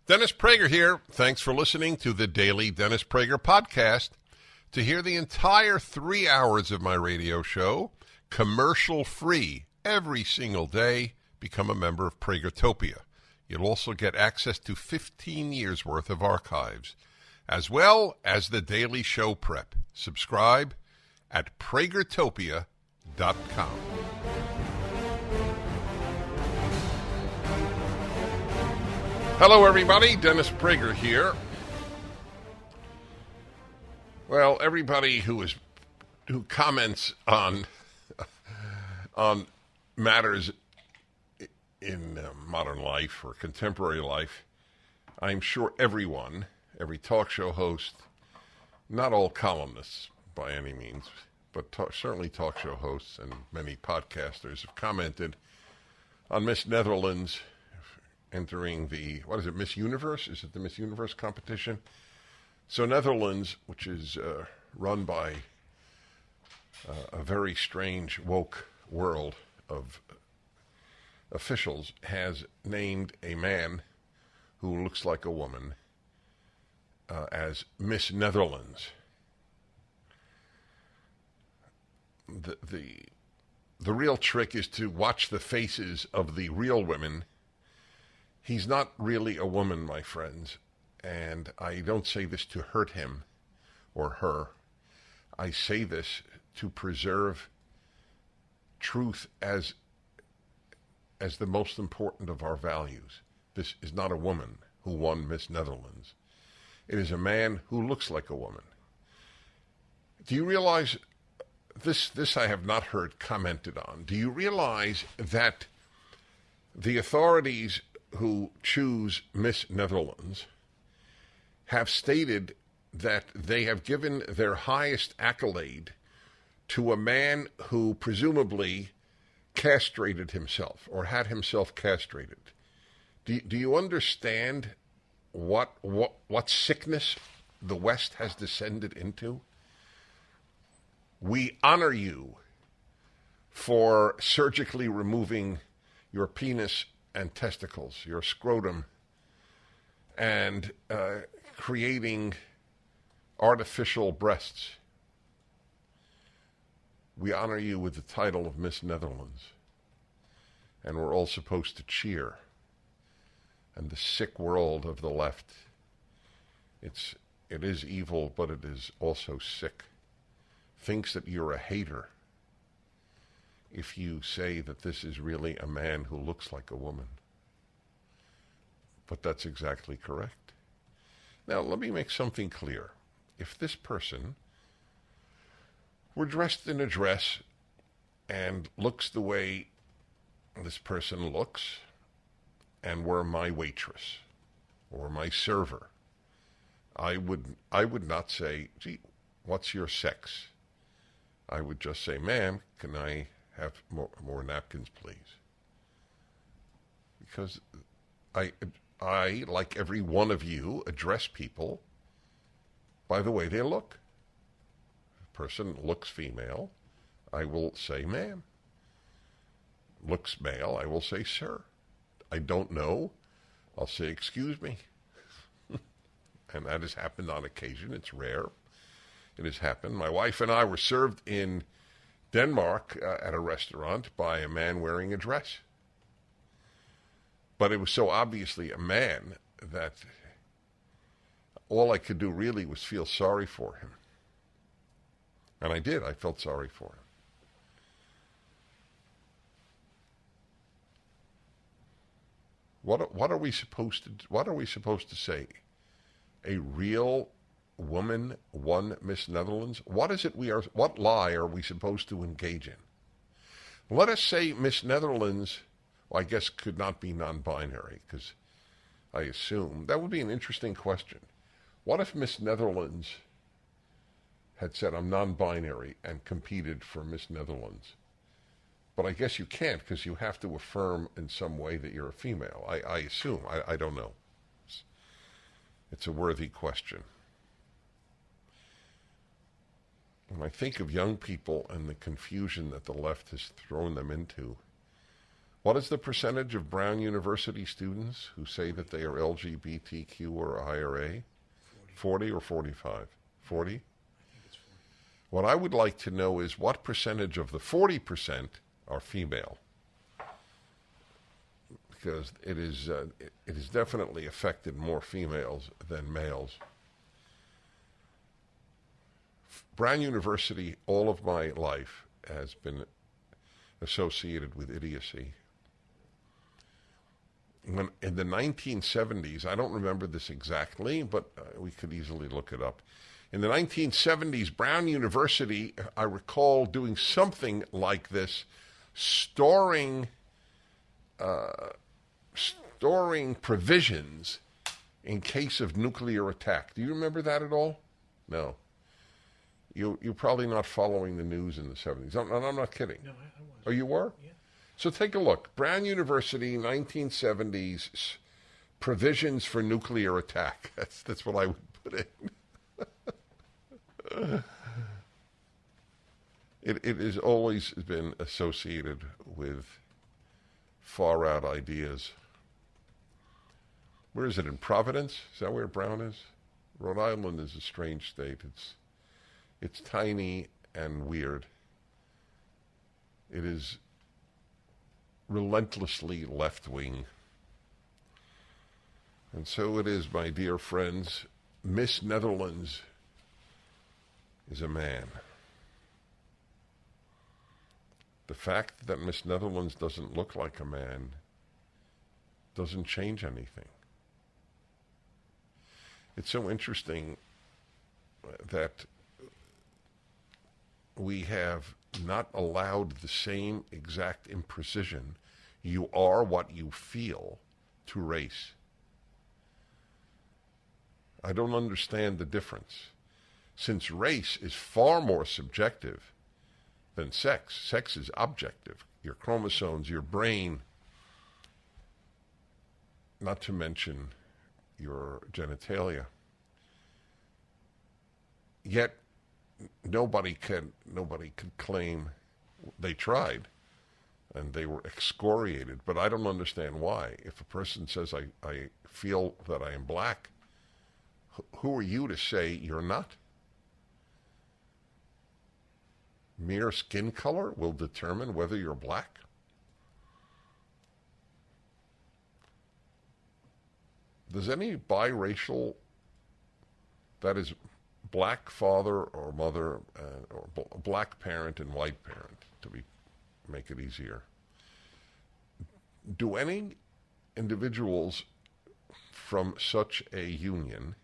Dennis Prager here. Thanks for listening to the Daily Dennis Prager Podcast. To hear the entire 3 hours of my radio show, commercial-free, every single day, become a member of Pragertopia. You'll also get access to 15 years' worth of archives, as well as the daily show prep. Subscribe at pragertopia.com. Hello, everybody. Dennis Prager here. Well, everybody who comments on matters in modern life or contemporary life, I'm sure every talk show host, not all columnists by any means, but certainly talk show hosts and many podcasters have commented on Miss Netherlands entering the, Miss Universe? Is it the Miss Universe competition? So Netherlands, which is run by a very strange woke world of officials, has named a man who looks like a woman as Miss Netherlands. The real trick is to watch the faces of the real women. He's not really a woman, my friends, and I don't say this to hurt him or her. I say this to preserve truth as the most important of our values. This is not a woman who won Miss Netherlands. It is a man who looks like a woman. Do you realize, this I have not heard commented on, do you realize that the authorities who choose Miss Netherlands have stated that they have given their highest accolade to a man who presumably castrated himself or had himself castrated? Do you understand what sickness the West has descended into? We honor you for surgically removing your penis and testicles, your scrotum, and creating artificial breasts. We honor you with the title of Miss Netherlands, and we're all supposed to cheer. And the sick world of the left, it is evil, but it is also sick, thinks that you're a hater if you say that this is really a man who looks like a woman. But that's exactly correct. Now, let me make something clear. If this person were dressed in a dress and looks the way this person looks and were my waitress or my server, I would not say, gee, what's your sex? I would just say, ma'am, can I have more napkins, please? Because I, like every one of you, address people by the way they look. If a person looks female, I will say ma'am. Looks male, I will say sir. I don't know, I'll say excuse me. And that has happened on occasion. It's rare. It has happened. My wife and I were served in Denmark at a restaurant by a man wearing a dress. But it was so obviously a man that all I could do really was feel sorry for him. And I did. I felt sorry for him. What are we supposed to say? A real woman won Miss Netherlands? What lie are we supposed to engage in? Let us say Miss Netherlands, well, I guess could not be non-binary, because I assume that would be an interesting question. What if Miss Netherlands had said, I'm non-binary, and competed for Miss Netherlands? But I guess you can't, because you have to affirm in some way that you're a female. I assume. I don't know. It's a worthy question. When I think of young people and the confusion that the left has thrown them into, What is the percentage of Brown University students who say that they are LGBTQ or IRA? 40 or 45? 40? I think it's 40. What I would like to know is what percentage of the 40% are female? Because it has definitely affected more females than males. Brown University, all of my life, has been associated with idiocy. When in the 1970s, I don't remember this exactly, but we could easily look it up. In the 1970s, Brown University, I recall doing something like this, storing provisions in case of nuclear attack. Do you remember that at all? No. You're probably not following the news in the 70s. I'm not kidding. No, I was. Oh, you were? Yeah. So take a look. Brown University, 1970s, provisions for nuclear attack. That's what I would put in. It has always been associated with far-out ideas. Where is it, in Providence? Is that where Brown is? Rhode Island is a strange state. It's tiny and weird. It is relentlessly left-wing. And so it is, my dear friends. Miss Netherlands is a man. The fact that Miss Netherlands doesn't look like a man doesn't change anything. It's so interesting that we have not allowed the same exact imprecision, you are what you feel, to race. I don't understand the difference. Since race is far more subjective than sex. Sex is objective. Your chromosomes, your brain, not to mention your genitalia. Yet nobody could claim they tried and they were excoriated, but I don't understand why. If a person says, I feel that I am black, who are you to say you're not? Mere skin color will determine whether you're black? Does any biracial, that is black father or mother, or black parent and white parent, to make it easier, do any individuals from such a union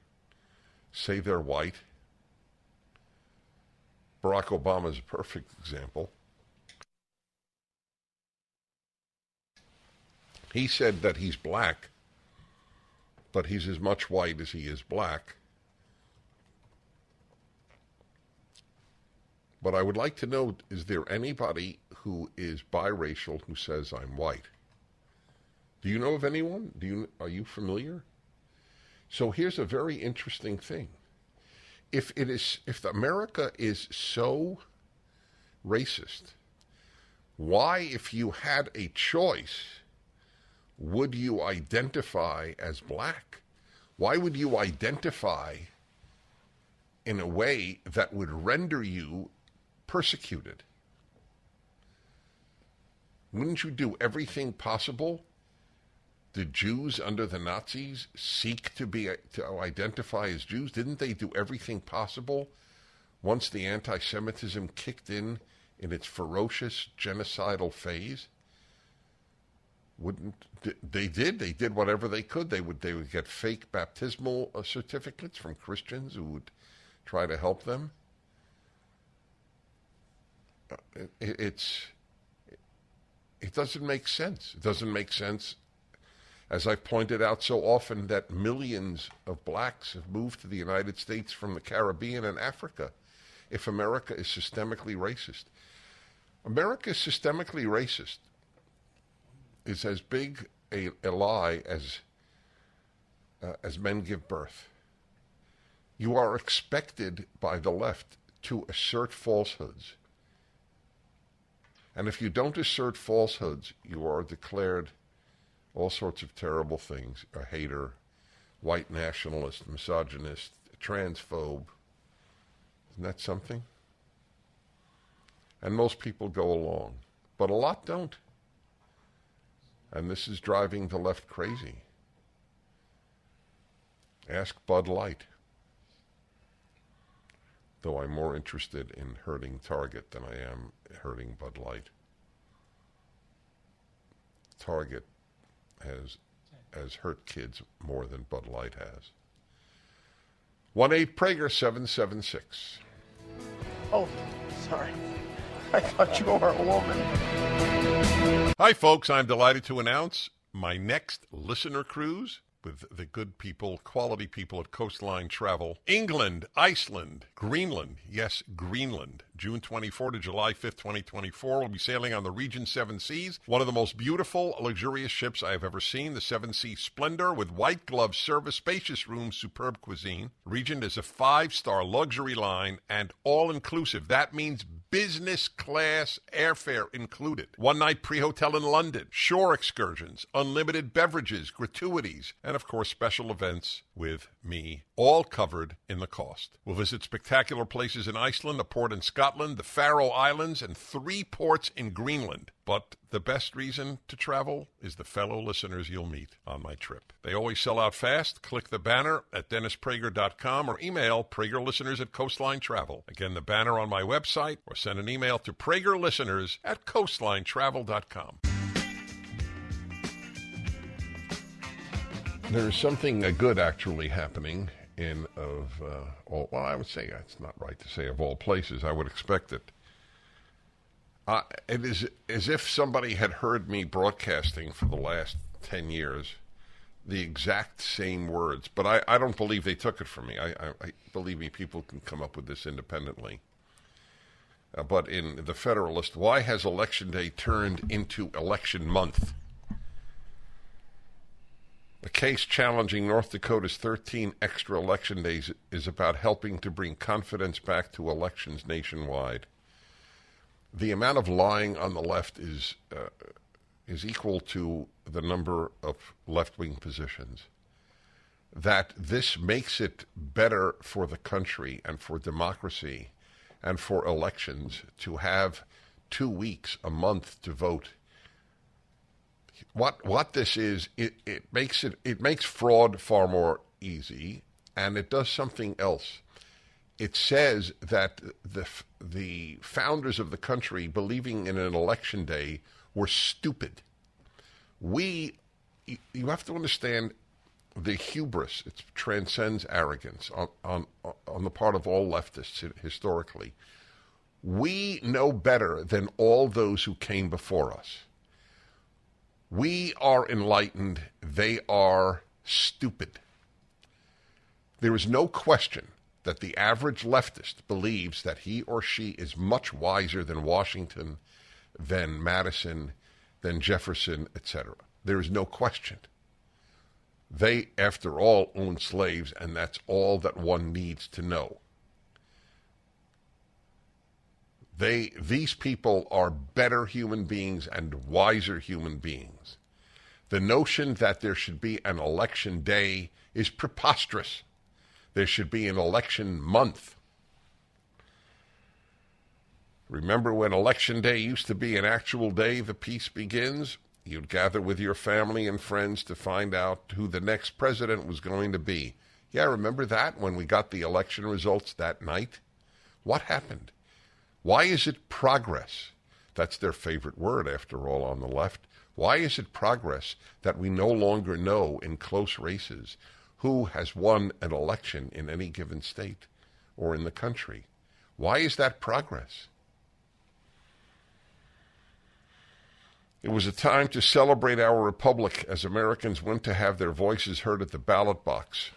say they're white? Barack Obama is a perfect example. He said that he's black, but he's as much white as he is black. But I would like to know, is there anybody who is biracial who says I'm white? Do you know of anyone? Are you familiar? So here's a very interesting thing. If America is so racist, why, if you had a choice, would you identify as black? Why would you identify in a way that would render you persecuted? Wouldn't you do everything possible? Did Jews under the Nazis seek to identify as Jews? Didn't they do everything possible once the anti-Semitism kicked in its ferocious genocidal phase? They did whatever they could. They would get fake baptismal certificates from Christians who would try to help them. It doesn't make sense. It doesn't make sense, as I've pointed out so often, that millions of blacks have moved to the United States from the Caribbean and Africa. If America is systemically racist, America is systemically racist. It's as big a lie as men give birth. You are expected by the left to assert falsehoods. And if you don't assert falsehoods, you are declared all sorts of terrible things: a hater, white nationalist, misogynist, transphobe. Isn't that something? And most people go along, but a lot don't. And this is driving the left crazy. Ask Bud Light. Though I'm more interested in hurting Target than I am hurting Bud Light. Target has hurt kids more than Bud Light has. 1-8-PRAGER-776. Oh, sorry. I thought you were a woman. Hi, folks. I'm delighted to announce my next listener cruise with the good people, quality people at Coastline Travel. England, Iceland, Greenland. Yes, Greenland. June 24 to July 5th, 2024. We'll be sailing on the Regent Seven Seas, one of the most beautiful, luxurious ships I have ever seen. The Seven Sea Splendor with white glove service, spacious rooms, superb cuisine. Regent is a 5-star luxury line and all-inclusive. That means business class airfare included. One-night pre-hotel in London, shore excursions, unlimited beverages, gratuities, and of course special events with me, all covered in the cost. We'll visit spectacular places in Iceland, a port in Scotland, the Faroe Islands, and 3 ports in Greenland. But the best reason to travel is the fellow listeners you'll meet on my trip. They always sell out fast. Click the banner at DennisPrager.com or email PragerListeners@Coastline Travel. Again, the banner on my website, or send an email to PragerListeners@CoastlineTravel.com. There's something good actually happening in I would say it's not right to say of all places. I would expect it. It is as if somebody had heard me broadcasting for the last 10 years, the exact same words. But I don't believe they took it from me. I believe me, people can come up with this independently. But in the Federalist, why has Election Day turned into election month? The case challenging North Dakota's 13 extra election days is about helping to bring confidence back to elections nationwide. The amount of lying on the left is equal to the number of left-wing positions. That this makes it better for the country and for democracy and for elections to have 2 weeks, a month to vote. What this is, it makes fraud far more easy, and it does something else. It says that the founders of the country, believing in an election day, were stupid. You have to understand the hubris. It transcends arrogance on the part of all leftists historically. We know better than all those who came before us. We are enlightened. They are stupid. There is no question that the average leftist believes that he or she is much wiser than Washington, than Madison, than Jefferson, etc. There is no question. They, after all, owned slaves, and that's all that one needs to know. These people are better human beings and wiser human beings. The notion that there should be an election day is preposterous. There should be an election month. Remember when election day used to be an actual day the peace begins? You'd gather with your family and friends to find out who the next president was going to be. Yeah, remember that when we got the election results that night? What happened? Why is it progress? That's their favorite word, after all, on the left. Why is it progress that we no longer know in close races who has won an election in any given state or in the country? Why is that progress? It was a time to celebrate our republic as Americans went to have their voices heard at the ballot box.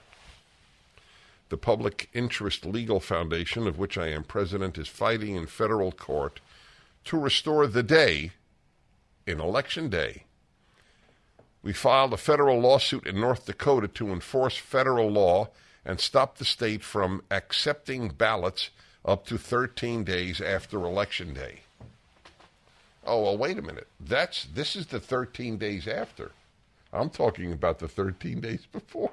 The Public Interest Legal Foundation, of which I am president, is fighting in federal court to restore the day in Election Day. We filed a federal lawsuit in North Dakota to enforce federal law and stop the state from accepting ballots up to 13 days after Election Day. Oh, well, wait a minute. This is the 13 days after. I'm talking about the 13 days before.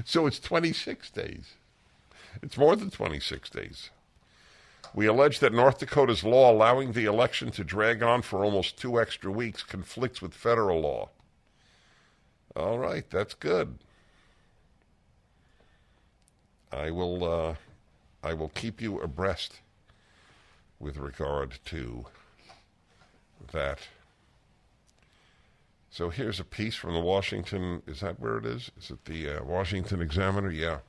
So it's 26 days. It's more than 26 days. We allege that North Dakota's law allowing the election to drag on for almost 2 extra weeks conflicts with federal law. All right, that's good. I will keep you abreast with regard to that. So here's a piece from the Washington, is that where it is? Is it the Washington Examiner? Yeah.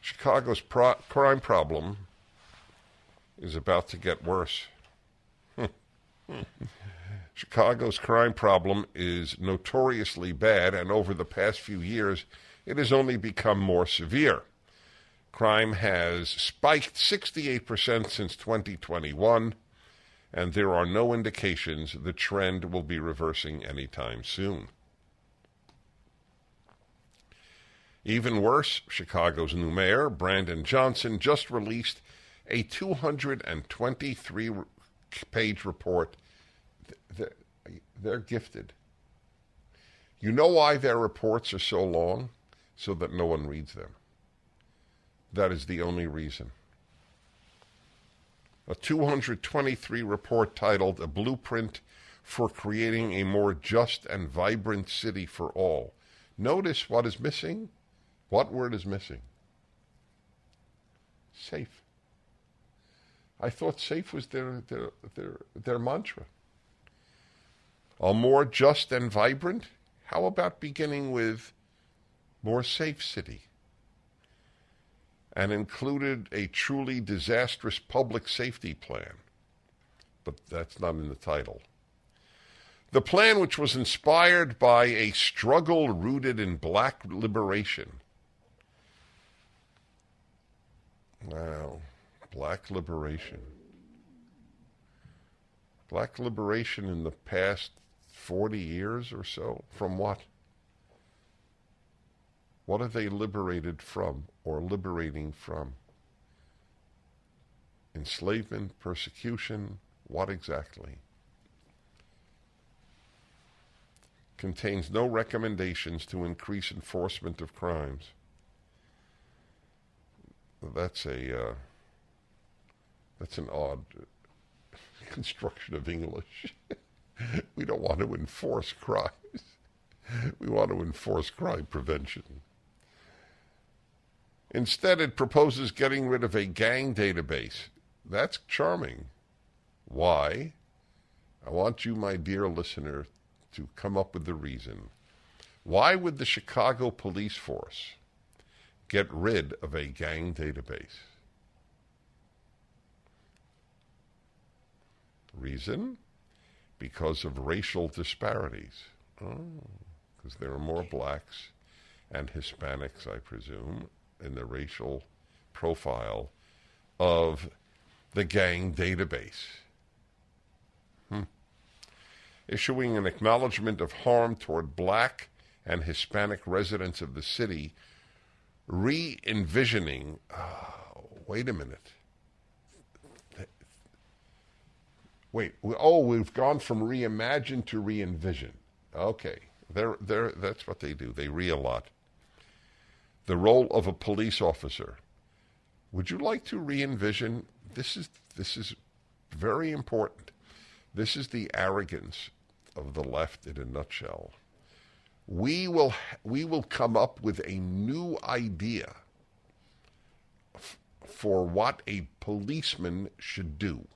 Chicago's crime problem is about to get worse. Chicago's crime problem is notoriously bad, and over the past few years, it has only become more severe. Crime has spiked 68% since 2021, and there are no indications the trend will be reversing anytime soon. Even worse, Chicago's new mayor, Brandon Johnson, just released a 223-page report. They're gifted. You know why their reports are so long? So that no one reads them. That is the only reason. A 223 report titled A Blueprint for Creating a More Just and Vibrant City for All. Notice what is missing? What word is missing? Safe. I thought safe was their mantra. A more just and vibrant? How about beginning with more safe city? And included a truly disastrous public safety plan. But that's not in the title. The plan, which was inspired by a struggle rooted in black liberation. Wow, black liberation. Black liberation in the past 40 years or so? From what? What are they liberated from or liberating from? Enslavement, persecution, what exactly? Contains no recommendations to increase enforcement of crimes. That's an odd construction of English. We don't want to enforce crimes. We want to enforce crime prevention. Instead, it proposes getting rid of a gang database. That's charming. Why? I want you, my dear listener, to come up with the reason. Why would the Chicago police force get rid of a gang database? Reason? Because of racial disparities. Oh, because there are more blacks and Hispanics, I presume, in the racial profile of the gang database. Issuing an acknowledgement of harm toward black and Hispanic residents of the city, re-envisioning, wait a minute. We've gone from reimagine to re-envision. Okay, that's what they do. They re-allot. The role of a police officer. Would you like to re-envision? This is very important. This is the arrogance of the left in a nutshell. We will come up with a new idea for what a policeman should do.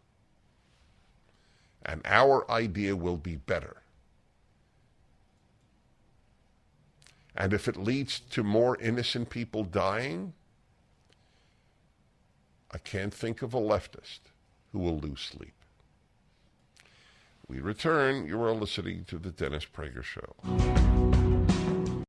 And our idea will be better. And if it leads to more innocent people dying, I can't think of a leftist who will lose sleep. We return. You are listening to the Dennis Prager Show.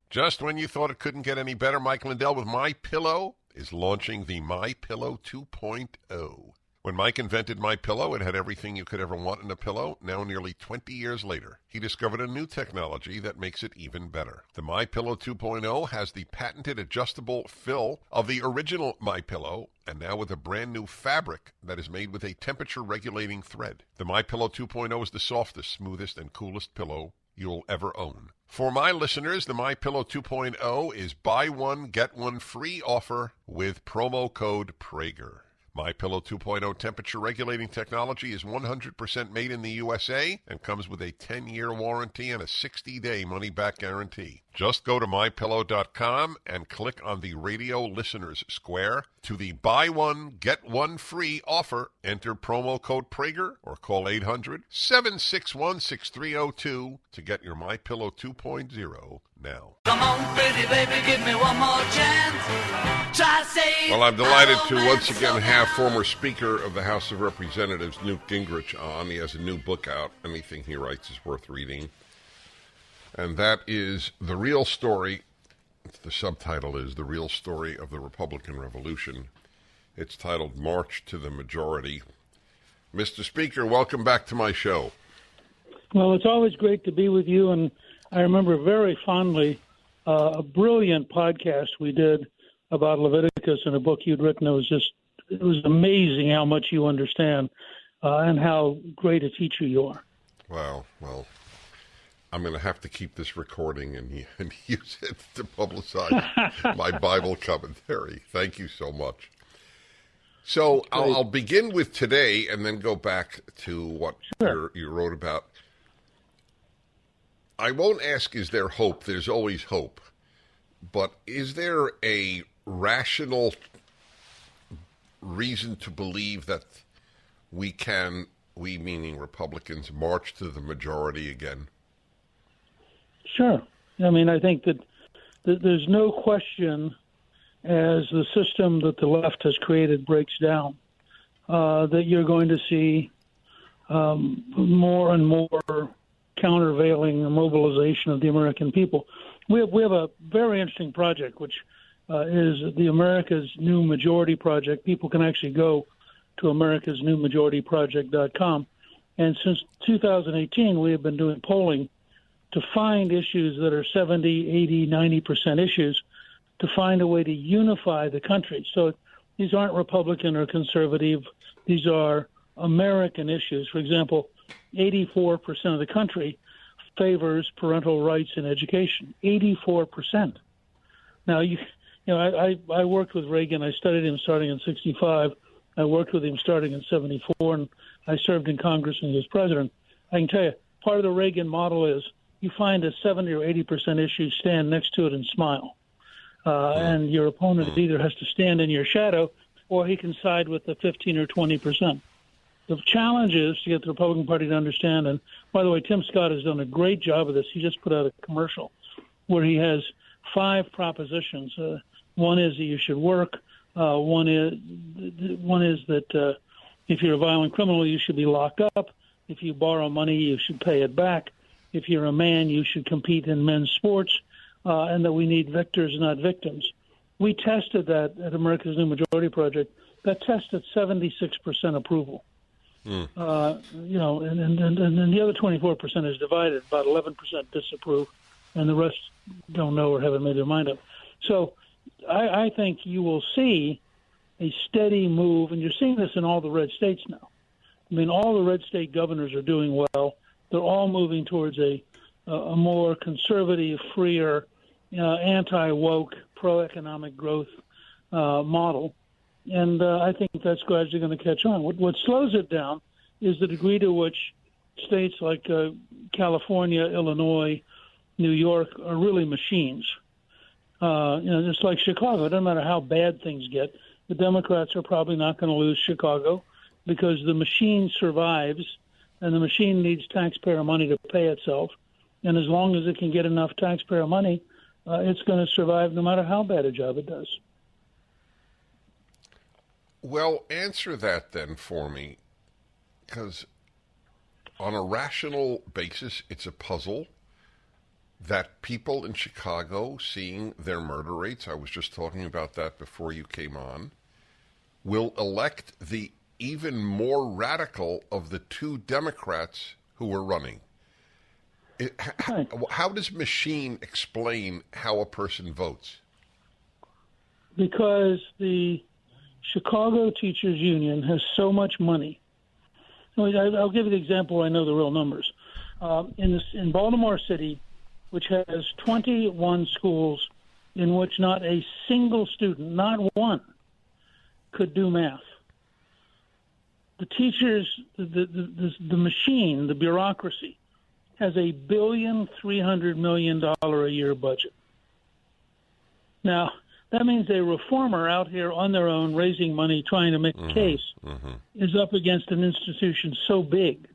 Just when you thought it couldn't get any better, Mike Lindell with MyPillow is launching the MyPillow 2.0. When Mike invented My Pillow, it had everything you could ever want in a pillow. Now, nearly 20 years later, he discovered a new technology that makes it even better. The My Pillow 2.0 has the patented adjustable fill of the original My Pillow, and now with a brand new fabric that is made with a temperature-regulating thread. The My Pillow 2.0 is the softest, smoothest, and coolest pillow you'll ever own. For my listeners, the My Pillow 2.0 is buy one, get one free offer with promo code Prager. My Pillow 2.0 temperature regulating technology is 100% made in the USA and comes with a 10-year warranty and a 60-day money-back guarantee. Just go to MyPillow.com and click on the radio listeners square to the buy one, get one free offer. Enter promo code Prager or call 800-761-6302 to get your My Pillow 2.0 now. Come on, pretty baby, give me one more chance. Try to say. Well, I'm delighted to once again have former Speaker of the House of Representatives, Newt Gingrich, on. He has a new book out. Anything he writes is worth reading. And that is The Real Story. The subtitle is The Real Story of the Republican Revolution. It's titled March to the Majority. Mr. Speaker, welcome back to my show. Well, it's always great to be with you, and I remember very fondly a brilliant podcast we did about Leviticus and a book you'd written. It was amazing how much you understand and how great a teacher you are. Wow. Well, I'm going to have to keep this recording and use it to publicize my Bible commentary. Thank you so much. So I'll begin with today and then go back to what you wrote about. I won't ask, is there hope? There's always hope. But is there a rational reason to believe that we meaning Republicans, march to the majority again? Sure. I mean, I think that there's no question as the system that the left has created breaks down, that you're going to see more and more countervailing mobilization of the American people. We have a very interesting project, which is the America's New Majority Project. People can actually go to americasnewmajorityproject.com. And since 2018, we have been doing polling to find issues that are 70, 80, 90% issues, to find a way to unify the country. So these aren't Republican or conservative. These are American issues. For example, 84% of the country favors parental rights in education. 84%. Now, I worked with Reagan. I studied him starting in 65. I worked with him starting in 74, and I served in Congress when he was president. I can tell you, part of the Reagan model is you find a 70 or 80% issue, stand next to it and smile. And your opponent either has to stand in your shadow or he can side with the 15 or 20%. The challenge is to get the Republican Party to understand, and by the way, Tim Scott has done a great job of this. He just put out a commercial where he has 5 propositions. One is that you should work. One is that if you're a violent criminal, you should be locked up. If you borrow money, you should pay it back. If you're a man, you should compete in men's sports, and that we need victors, not victims. We tested that at America's New Majority Project. That tested 76% approval. And the other 24% is divided. About 11% disapprove, and the rest don't know or haven't made their mind up. So I think you will see a steady move, and you're seeing this in all the red states now. I mean, all the red state governors are doing well. They're all moving towards a more conservative, freer, anti-woke, pro-economic growth model. And I think that's gradually going to catch on. What slows it down is the degree to which states like California, Illinois, New York are really machines. Just like Chicago, it doesn't matter how bad things get. The Democrats are probably not going to lose Chicago because the machine survives, and the machine needs taxpayer money to pay itself. And as long as it can get enough taxpayer money, it's going to survive no matter how bad a job it does. Well, answer that then for me, because on a rational basis, it's a puzzle that people in Chicago, seeing their murder rates, I was just talking about that before you came on, will elect the even more radical of the two Democrats who were running. How does machine explain how a person votes? Because the Chicago Teachers Union has so much money. I'll give you the example. I know the real numbers. In Baltimore City, which has 21 schools in which not a single student, not one, could do math. The teachers, the machine, the bureaucracy, has $1,300,000,000 a year budget. Now, that means a reformer out here on their own, raising money, trying to make a case, is up against an institution so big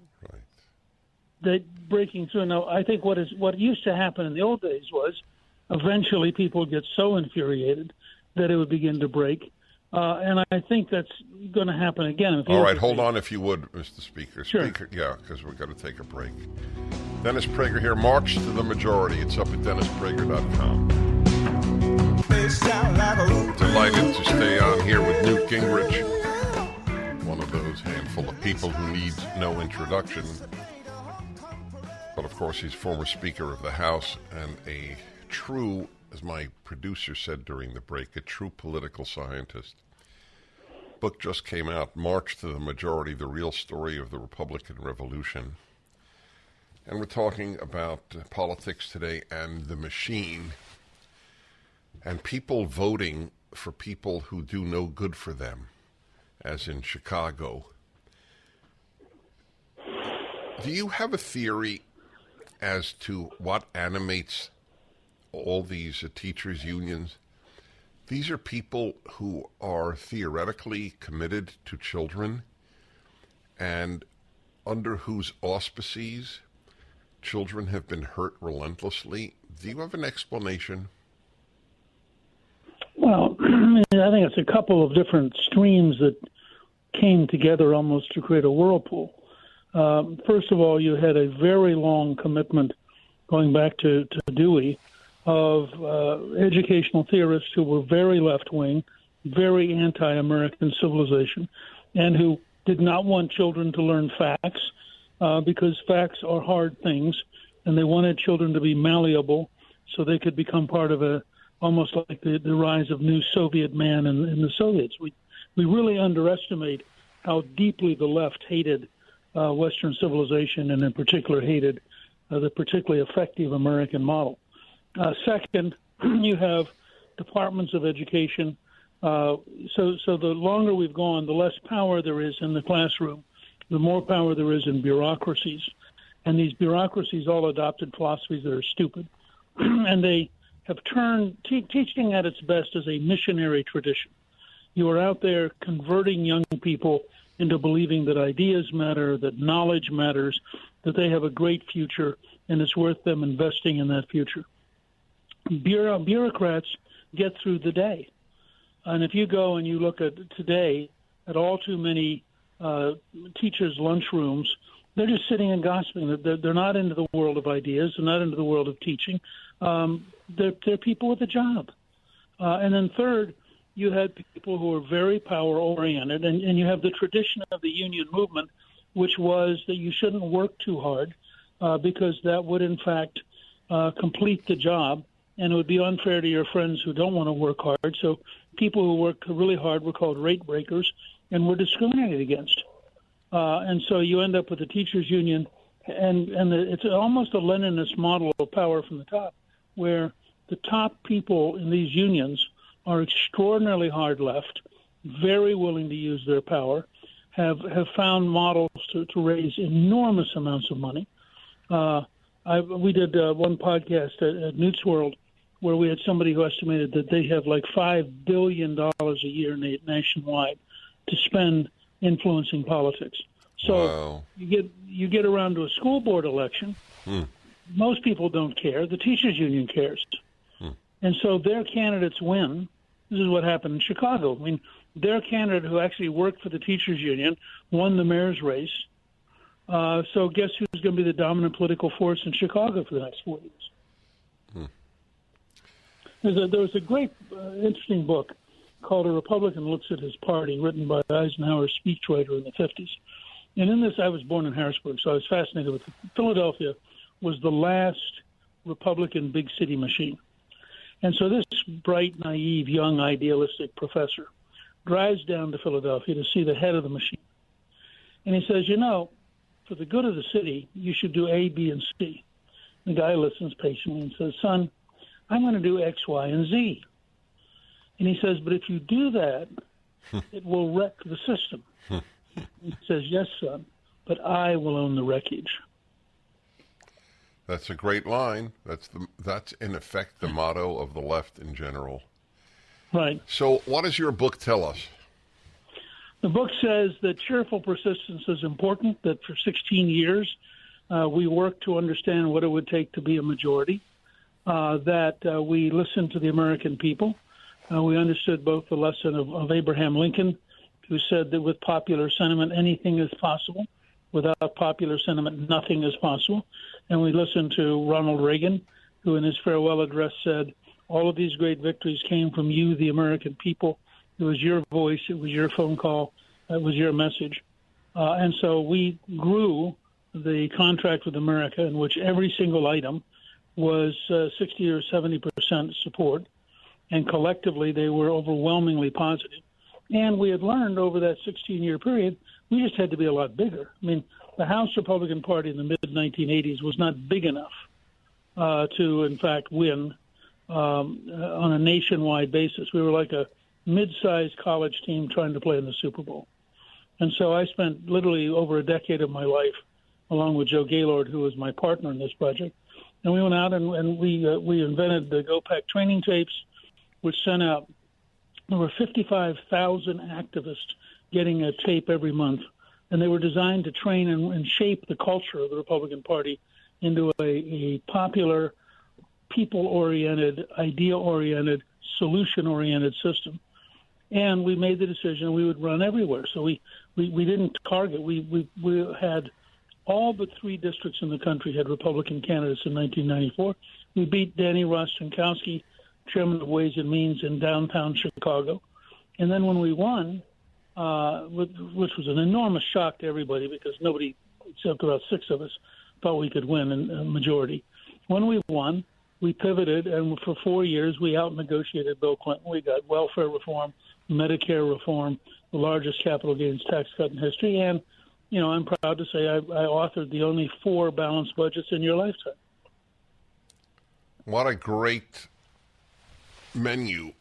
that breaking through. Now, I think what used to happen in the old days was eventually people get so infuriated that it would begin to break. And I think that's going to happen again. All right, hold on if you would, Mr. Speaker. Sure. Yeah, because we're going to take a break. Dennis Prager here, March to the Majority. It's up at DennisPrager.com. Delighted to stay on here with Newt Gingrich, one of those handful of people who needs no introduction. But, of course, he's former Speaker of the House and a true, as my producer said during the break, a true political scientist. Book just came out, March to the Majority, The Real Story of the Republican Revolution. And we're talking about politics today and the machine and people voting for people who do no good for them, as in Chicago. Do you have a theory as to what animates all these teachers' unions? These are people who are theoretically committed to children and under whose auspices children have been hurt relentlessly. Do you have an explanation? Well, I think it's a couple of different streams that came together almost to create a whirlpool. First of all, you had a very long commitment going back to Dewey of educational theorists who were very left-wing, very anti-American civilization, and who did not want children to learn facts because facts are hard things, and they wanted children to be malleable so they could become part of almost like the rise of new Soviet man in the Soviets. We really underestimate how deeply the left hated Western civilization, and in particular hated the particularly effective American model. Second, you have departments of education. So the longer we've gone, the less power there is in the classroom, the more power there is in bureaucracies. And these bureaucracies all adopted philosophies that are stupid. And they have turned teaching at its best as a missionary tradition. You are out there converting young people into believing that ideas matter, that knowledge matters, that they have a great future, and it's worth them investing in that future. Bureaucrats get through the day. And if you go and you look at today at all too many teachers' lunchrooms, they're just sitting and gossiping. They're not into the world of ideas. They're not into the world of teaching. They're people with a job. And then third, you had people who are very power-oriented, and you have the tradition of the union movement, which was that you shouldn't work too hard because that would, in fact, complete the job, and it would be unfair to your friends who don't want to work hard. So people who work really hard were called rate breakers and were discriminated against. And so you end up with the teachers' union, and it's almost a Leninist model of power from the top, where the top people in these unions are extraordinarily hard left, very willing to use their power, have found models to raise enormous amounts of money. We did one podcast at Newt's World where we had somebody who estimated that they have like $5 billion a year nationwide to spend influencing politics. So wow. you get around to a school board election, most people don't care. The teachers union cares. And so their candidates win. This is what happened in Chicago. I mean, their candidate who actually worked for the teachers union won the mayor's race. So guess who's going to be the dominant political force in Chicago for the next 4 years? There was a great, interesting book called A Republican Looks at His Party, written by Eisenhower's speechwriter in the 50s. And in this, I was born in Harrisburg, so I was fascinated with it. Philadelphia was the last Republican big city machine. And so this bright, naive, young, idealistic professor drives down to Philadelphia to see the head of the machine. And he says, for the good of the city, you should do A, B, and C. The guy listens patiently and says, son, I'm going to do X, Y, and Z. And he says, but if you do that, it will wreck the system. He says, yes, son, but I will own the wreckage. That's a great line. That's in effect the motto of the left in general. Right. So what does your book tell us? The book says that cheerful persistence is important, that for 16 years we worked to understand what it would take to be a majority, that we listened to the American people. We understood both the lesson of Abraham Lincoln, who said that with popular sentiment, anything is possible. Without popular sentiment, nothing is possible. And we listened to Ronald Reagan, who in his farewell address said, all of these great victories came from you, the American people. It was your voice. It was your phone call. It was your message. And so we grew the contract with America in which every single item was 60 or 70% support. And collectively, they were overwhelmingly positive. And we had learned over that 16-year period, we just had to be a lot bigger. I mean, the House Republican Party in the mid-1980s was not big enough to, in fact, win on a nationwide basis. We were like a mid-sized college team trying to play in the Super Bowl. And so I spent literally over a decade of my life, along with Joe Gaylord, who was my partner in this project. And we went out and we invented the GoPack training tapes, which sent out over 55,000 activists getting a tape every month. And they were designed to train and shape the culture of the Republican Party into a popular, people-oriented, idea-oriented, solution-oriented system. And we made the decision we would run everywhere. So we didn't target. We had all but 3 districts in the country had Republican candidates in 1994. We beat Danny Rostenkowski, chairman of Ways and Means in downtown Chicago. And then when we won, which was an enormous shock to everybody because nobody, except about 6 of us, thought we could win in a majority. When we won, we pivoted, and for 4 years, we out-negotiated Bill Clinton. We got welfare reform, Medicare reform, the largest capital gains tax cut in history. And, I'm proud to say I authored the only 4 balanced budgets in your lifetime. What a great menu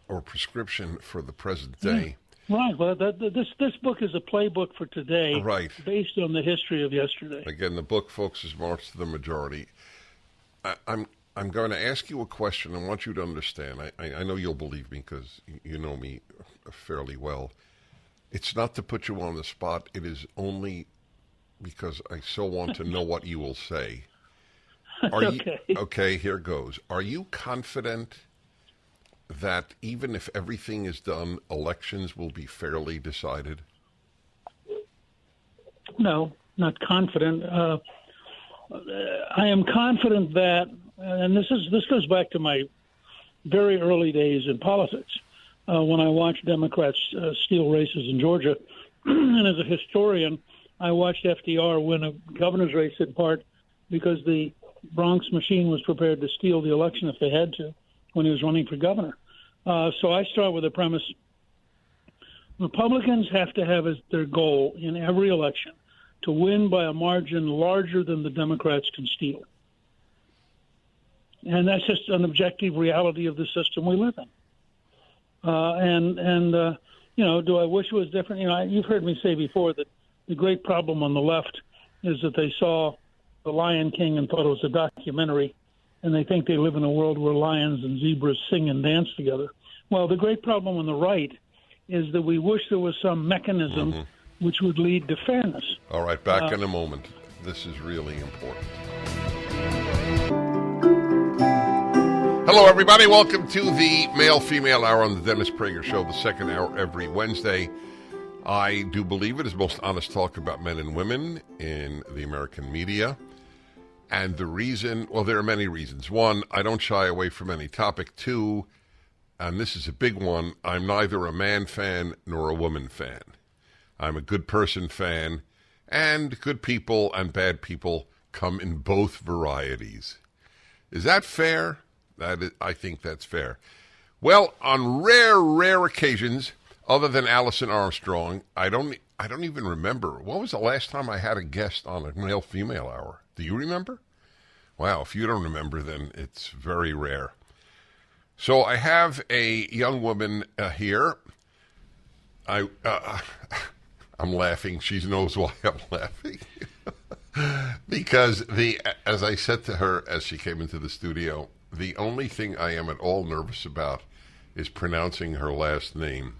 or prescription for the present day. Right. Well, this book is a playbook for today, right, based on the history of yesterday. Again, the book focuses March to the majority. I'm going to ask you a question. I want you to understand. I know you'll believe me because you know me fairly well. It's not to put you on the spot. It is only because I so want to know what you will say. Okay, here goes. Are you confident that even if everything is done, elections will be fairly decided? No, not confident. I am confident that, and this goes back to my very early days in politics, when I watched Democrats steal races in Georgia. And as a historian, I watched FDR win a governor's race in part because the Bronx machine was prepared to steal the election if they had to when he was running for governor. So I start with the premise, Republicans have to have as their goal in every election to win by a margin larger than the Democrats can steal. And that's just an objective reality of the system we live in. Do I wish it was different? You've heard me say before that the great problem on the left is that they saw The Lion King and thought it was a documentary, and they think they live in a world where lions and zebras sing and dance together. Well, the great problem on the right is that we wish there was some mechanism which would lead to fairness. All right, back in a moment. This is really important. Hello, everybody. Welcome to the Male-Female Hour on the Dennis Prager Show, the second hour every Wednesday. I do believe it is most honest talk about men and women in the American media. And the reason, well, there are many reasons. One, I don't shy away from any topic. Two, and this is a big one, I'm neither a man fan nor a woman fan. I'm a good person fan, and good people and bad people come in both varieties. Is that fair? I think that's fair. Well, on rare occasions, other than Alison Armstrong, I don't even remember. What was the last time I had a guest on a male-female hour? Do you remember? Wow, if you don't remember, then it's very rare. So I have a young woman here. I'm laughing. She knows why I'm laughing. Because as I said to her as she came into the studio, the only thing I am at all nervous about is pronouncing her last name.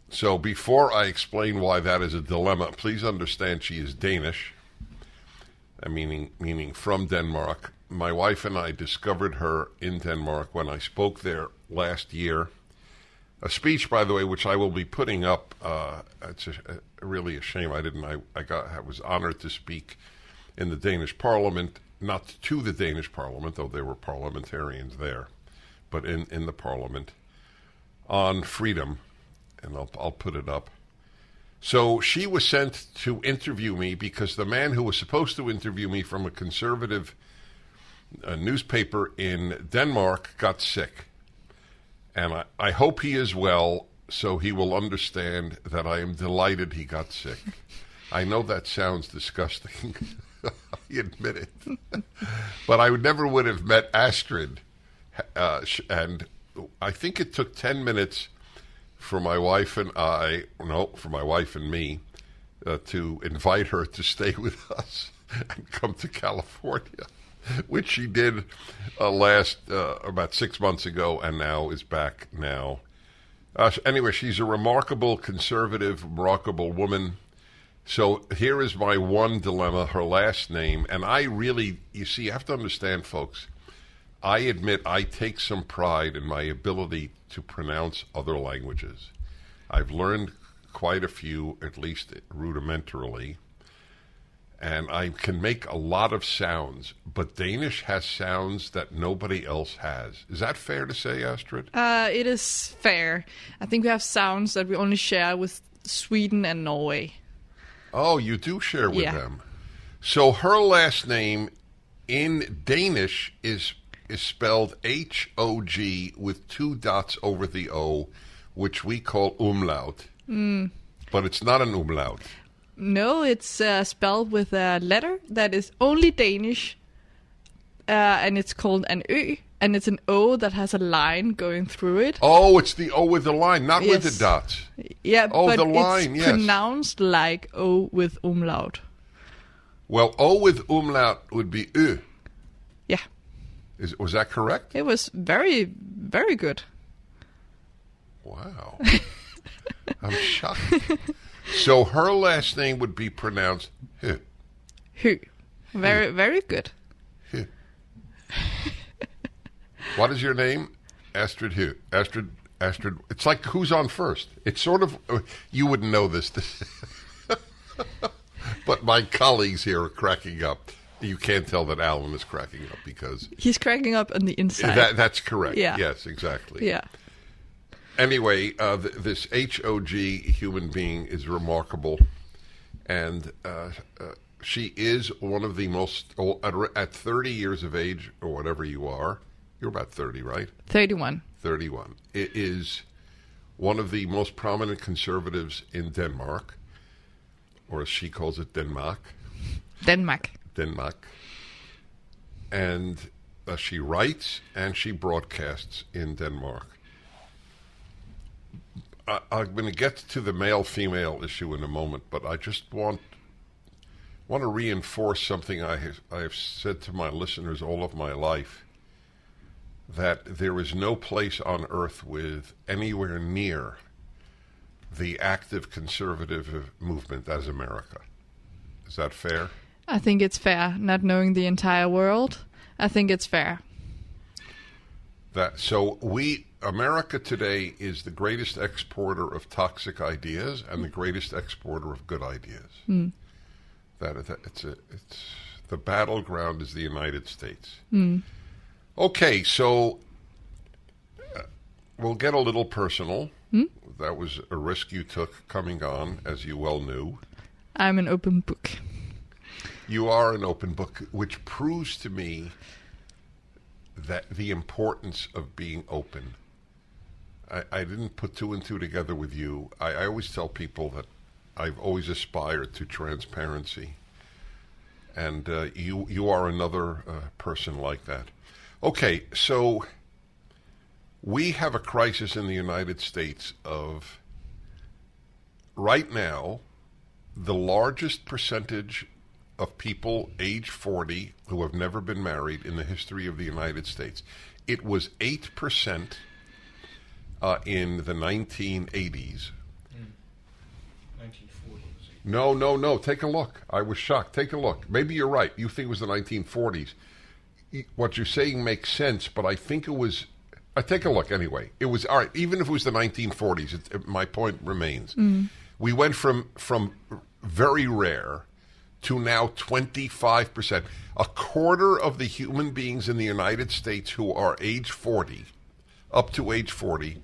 So before I explain why that is a dilemma, please understand she is Danish, meaning from Denmark. My wife and I discovered her in Denmark when I spoke there last year. A speech, by the way, which I will be putting up. It's really a shame I didn't. I was honored to speak in the Danish Parliament, not to the Danish Parliament, though there were parliamentarians there, but in the Parliament on freedom, and I'll put it up. So she was sent to interview me because the man who was supposed to interview me from a conservative newspaper in Denmark got sick. And I hope he is well, so he will understand that I am delighted he got sick. I know that sounds disgusting. I admit it. But I never would have met Astrid. And I think it took 10 minutes for my wife and me, to invite her to stay with us and come to California, which she did about 6 months ago, and now is back now. Anyway, she's a remarkable conservative, remarkable woman. So here is my one dilemma, her last name. And you have to understand, folks, I admit I take some pride in my ability to pronounce other languages. I've learned quite a few, at least rudimentarily. And I can make a lot of sounds, but Danish has sounds that nobody else has. Is that fair to say, Astrid? It is fair. I think we have sounds that we only share with Sweden and Norway. Oh, you do share with them. So her last name in Danish is spelled H-O-G with 2 dots over the O, which we call umlaut. But it's not an umlaut. No, it's spelled with a letter that is only Danish, and it's called an Ø, and it's an O that has a line going through it. Oh, it's the O with the line, not with the dots. Yeah, but the line, it's pronounced like O with umlaut. Well, O with umlaut would be Ø. Yeah. Was that correct? It was very, very good. Wow. I'm shocked. So her last name would be pronounced Hoeg. Hoeg. Very, very good. Hoeg. What is your name? Astrid Hoeg. Astrid. It's like who's on first. It's sort of, you wouldn't know this. But my colleagues here are cracking up. You can't tell that Alan is cracking up because... He's cracking up on the inside. That's correct. Yeah. Yes, exactly. Yeah. Anyway, this H-O-G human being is remarkable, and she is one of the most, at 30 years of age, or whatever you are, you're about 30, right? 31. 31. It is one of the most prominent conservatives in Denmark, or as she calls it, Denmark. Denmark. And she writes and she broadcasts in Denmark. I'm going to get to the male-female issue in a moment, but I just want to reinforce something I have said to my listeners all of my life, that there is no place on earth with anywhere near the active conservative movement as America. Is that fair? I think it's fair, not knowing the entire world. I think it's fair. America today is the greatest exporter of toxic ideas and the greatest exporter of good ideas. It's the battleground is the United States. Okay, so we'll get a little personal. That was a risk you took coming on, as you well knew. I'm an open book. You are an open book, which proves to me that the importance of being open. I didn't put two and two together with you. I always tell people that I've always aspired to transparency. And you are another person like that. Okay, so we have a crisis in the United States of, right now, the largest percentage of people age 40 who have never been married in the history of the United States. It was 8% in the 1980s. 1940s. No. Take a look. I was shocked. Take a look. Maybe you're right. You think it was the 1940s. What you're saying makes sense, but I think it was... take a look anyway. It was... All right, even if it was the 1940s, my point remains. We went from very rare to now 25%. A quarter of the human beings in the United States who are age 40, up to age 40,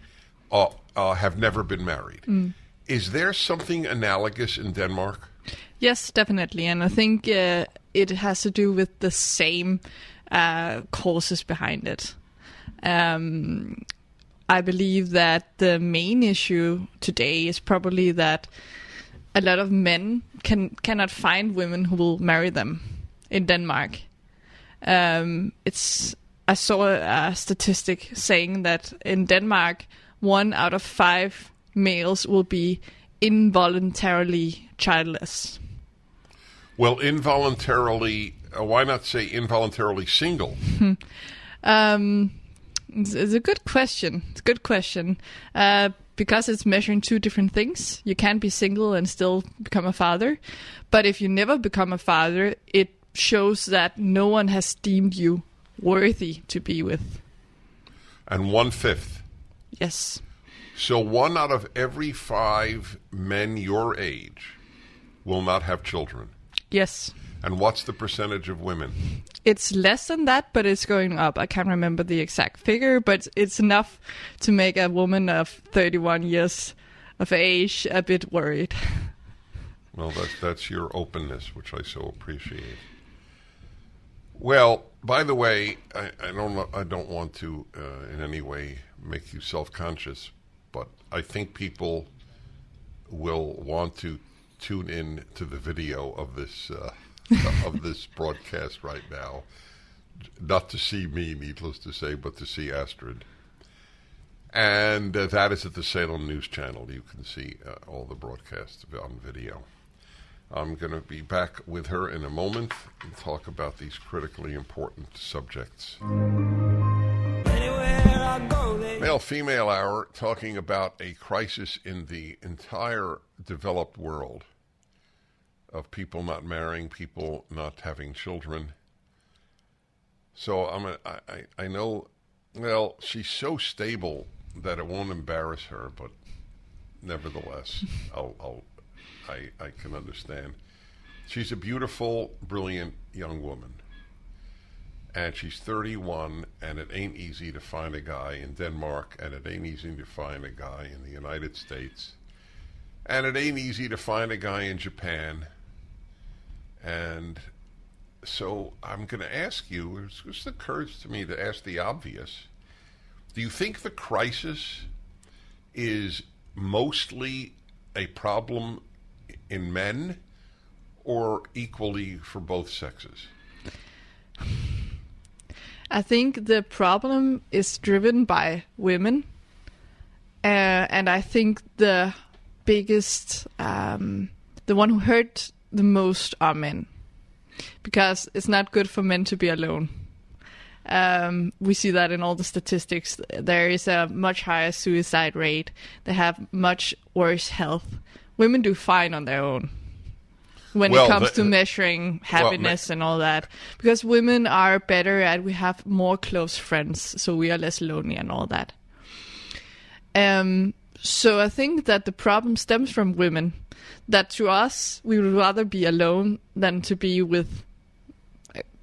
have never been married. Is there something analogous in Denmark? Yes, definitely. And I think it has to do with the same causes behind it. I believe that the main issue today is probably that a lot of men cannot find women who will marry them in Denmark. I saw a statistic saying that in Denmark, 1 out of 5 males will be involuntarily childless. Well, involuntarily, why not say involuntarily single? It's a good question. It's a good question. Because it's measuring two different things. You can't be single and still become a father. But if you never become a father, it shows that no one has deemed you worthy to be with. And 1/5. Yes. So 1 out of every 5 men your age will not have children. Yes. And what's the percentage of women? It's less than that, but it's going up. I can't remember the exact figure, but it's enough to make a woman of 31 years of age a bit worried. Well, that's your openness, which I so appreciate. Well, by the way, I don't want to in any way make you self-conscious, but I think people will want to tune in to the video of this of this broadcast right now, not to see me, needless to say, but to see Astrid. And that is at the Salem News Channel. You can see all the broadcasts on video. I'm going to be back with her in a moment and talk about these critically important subjects. Male-female hour, talking about a crisis in the entire developed world of people not marrying, people not having children. So I know, well, she's so stable that it won't embarrass her, but nevertheless, I can understand. She's a beautiful, brilliant young woman. And she's 31, and it ain't easy to find a guy in Denmark, and it ain't easy to find a guy in the United States, and it ain't easy to find a guy in Japan. And so I'm going to ask you, it just occurs to me to ask the obvious. Do you think the crisis is mostly a problem in men or equally for both sexes? I think the problem is driven by women. And I think the biggest, the one who hurt the most are men. Because it's not good for men to be alone. We see that in all the statistics. There is a much higher suicide rate. They have much worse health. Women do fine on their own when it comes to measuring happiness and all that. Because women are better at, we have more close friends, so we are less lonely and all that. So I think that the problem stems from women. That to us, we would rather be alone than to be with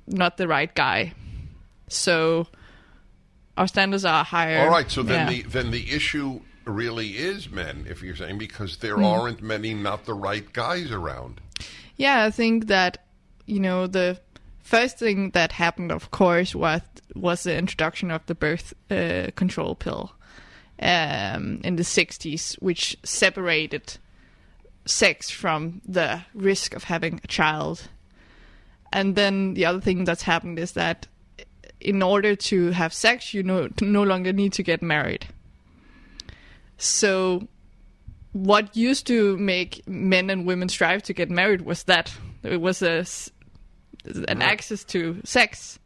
not the right guy. So our standards are higher. All right, so then the issue really is men, if you're saying, because there aren't many not the right guys around. Yeah, I think that, the first thing that happened, of course, was the introduction of the birth control pill in the 60s, which separated sex from the risk of having a child. And then the other thing that's happened is that in order to have sex, you no longer need to get married. So what used to make men and women strive to get married was that it was an access to sex.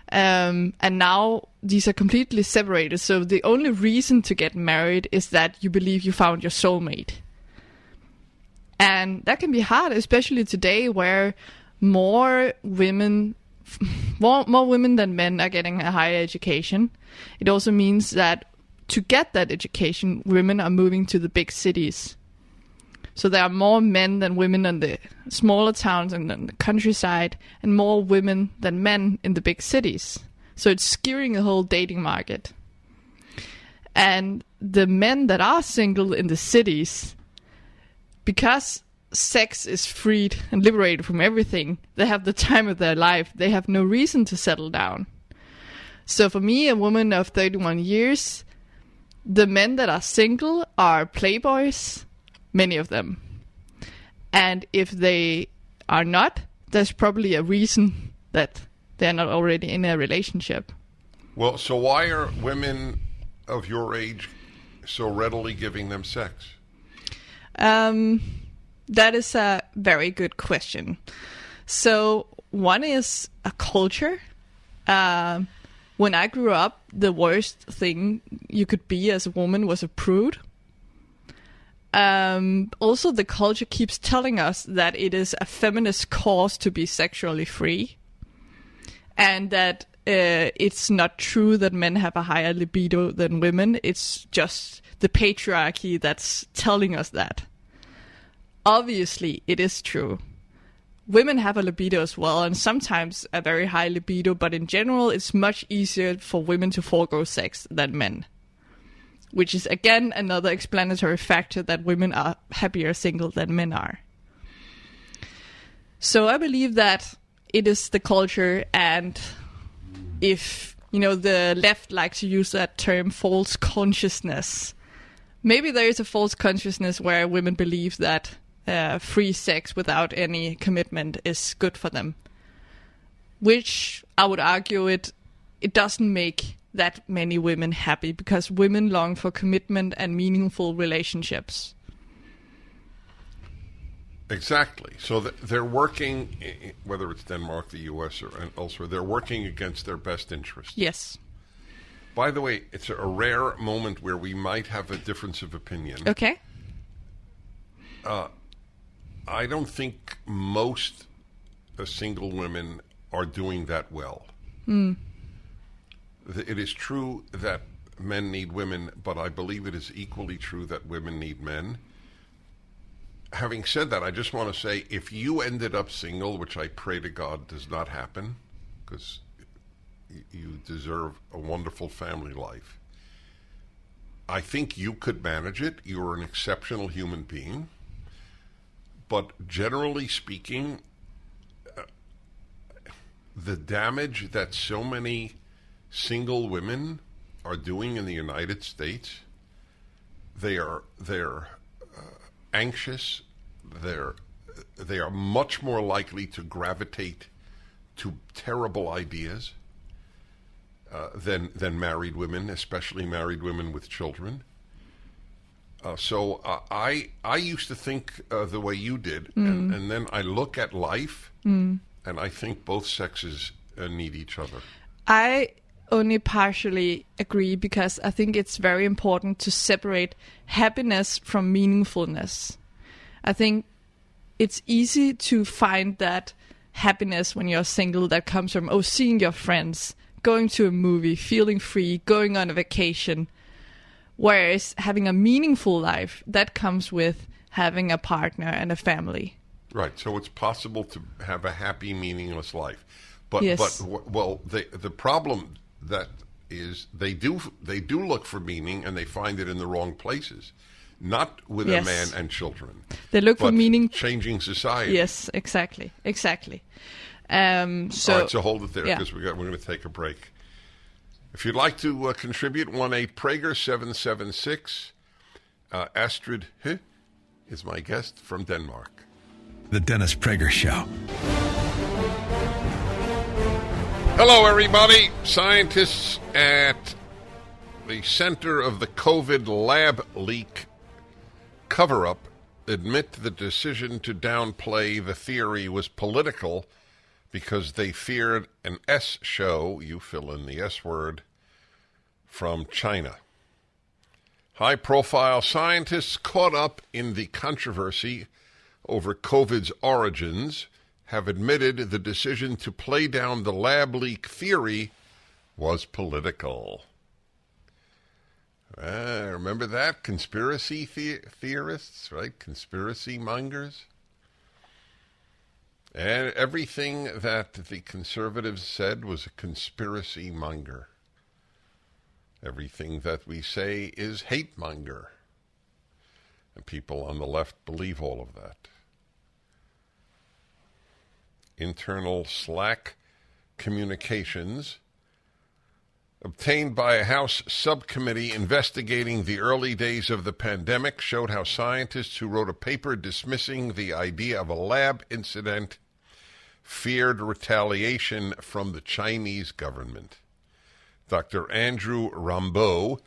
And now these are completely separated. So the only reason to get married is that you believe you found your soulmate. And that can be hard, especially today where more women than men are getting a higher education. It also means that to get that education, women are moving to the big cities. So there are more men than women in the smaller towns and in the countryside, and more women than men in the big cities. So it's skewing the whole dating market. And the men that are single in the cities, because sex is freed and liberated from everything, they have the time of their life. They have no reason to settle down. So for me, a woman of 31 years, the men that are single are playboys, many of them. And if they are not, there's probably a reason that they're not already in a relationship. Well, so why are women of your age so readily giving them sex? That is a very good question. So one is a culture. When I grew up, the worst thing you could be as a woman was a prude. Also, the culture keeps telling us that it is a feminist cause to be sexually free. And that it's not true that men have a higher libido than women. It's just the patriarchy that's telling us that. Obviously, it is true. Women have a libido as well, and sometimes a very high libido, but in general, it's much easier for women to forego sex than men. Which is, again, another explanatory factor that women are happier single than men are. So I believe that it is the culture, and if, the left likes to use that term false consciousness, maybe there is a false consciousness where women believe that free sex without any commitment is good for them. Which I would argue it doesn't make that many women happy, because women long for commitment and meaningful relationships. Exactly. So they're working, whether it's Denmark, the U.S., or elsewhere, they're working against their best interests. Yes. By the way, it's a rare moment where we might have a difference of opinion. Okay. I don't think most single women are doing that well. It is true that men need women, but I believe it is equally true that women need men. Having said that, I just want to say, if you ended up single, which I pray to God does not happen, because you deserve a wonderful family life, I think you could manage it. You're an exceptional human being. But generally speaking, the damage that so many single women are doing in the United States, they're anxious. They are much more likely to gravitate to terrible ideas than married women, especially married women with children. So I used to think the way you did, and then I look at life, and I think both sexes need each other. I only partially agree, because I think it's very important to separate happiness from meaningfulness. I think it's easy to find that happiness when you're single that comes from, seeing your friends, going to a movie, feeling free, going on a vacation. Whereas having a meaningful life, that comes with having a partner and a family. Right. So it's possible to have a happy, meaningless life. But yes. the problem that is they do look for meaning, and they find it in the wrong places, not with a man and children. They look for meaning, changing society. Yes, exactly. All right, so hold it there because we're going to take a break. If you'd like to contribute, 1-8 Prager 776. Astrid Hoeg is my guest from Denmark. The Dennis Prager Show. Hello, everybody. Scientists at the center of the COVID lab leak cover-up admit the decision to downplay the theory was political because they feared an S show, you fill in the S word, from China. High-profile scientists caught up in the controversy over COVID's origins have admitted the decision to play down the lab leak theory was political. Remember that? Conspiracy theorists, right? Conspiracy mongers. And everything that the conservatives said was a conspiracy monger. Everything that we say is hate monger. And people on the left believe all of that. Internal Slack communications obtained by a House subcommittee investigating the early days of the pandemic showed how scientists who wrote a paper dismissing the idea of a lab incident feared retaliation from the Chinese government. Dr. Andrew Rambaud,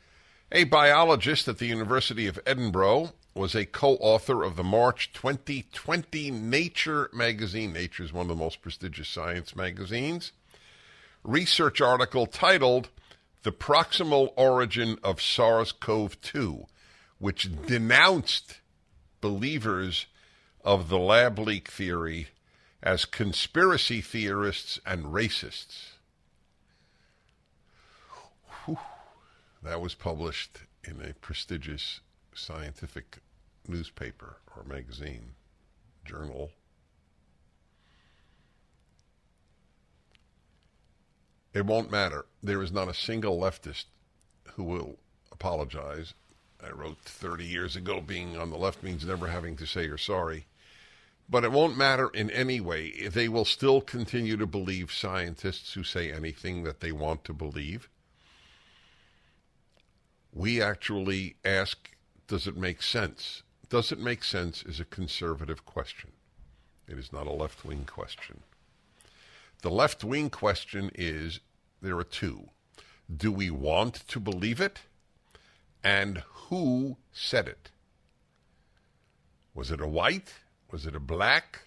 a biologist at the University of Edinburgh, was a co-author of the March 2020 Nature magazine. Nature is one of the most prestigious science magazines. Research article titled The Proximal Origin of SARS-CoV-2, which denounced believers of the lab leak theory as conspiracy theorists and racists. Whew. That was published in a prestigious scientific newspaper or magazine, journal. It won't matter. There is not a single leftist who will apologize. I wrote 30 years ago, being on the left means never having to say you're sorry. But it won't matter in any way. They will still continue to believe scientists who say anything that they want to believe. We actually ask, does it make sense? Does it make sense is a conservative question. It is not a left-wing question. The left-wing question is, there are two. Do we want to believe it? And who said it? Was it a white? Was it a black?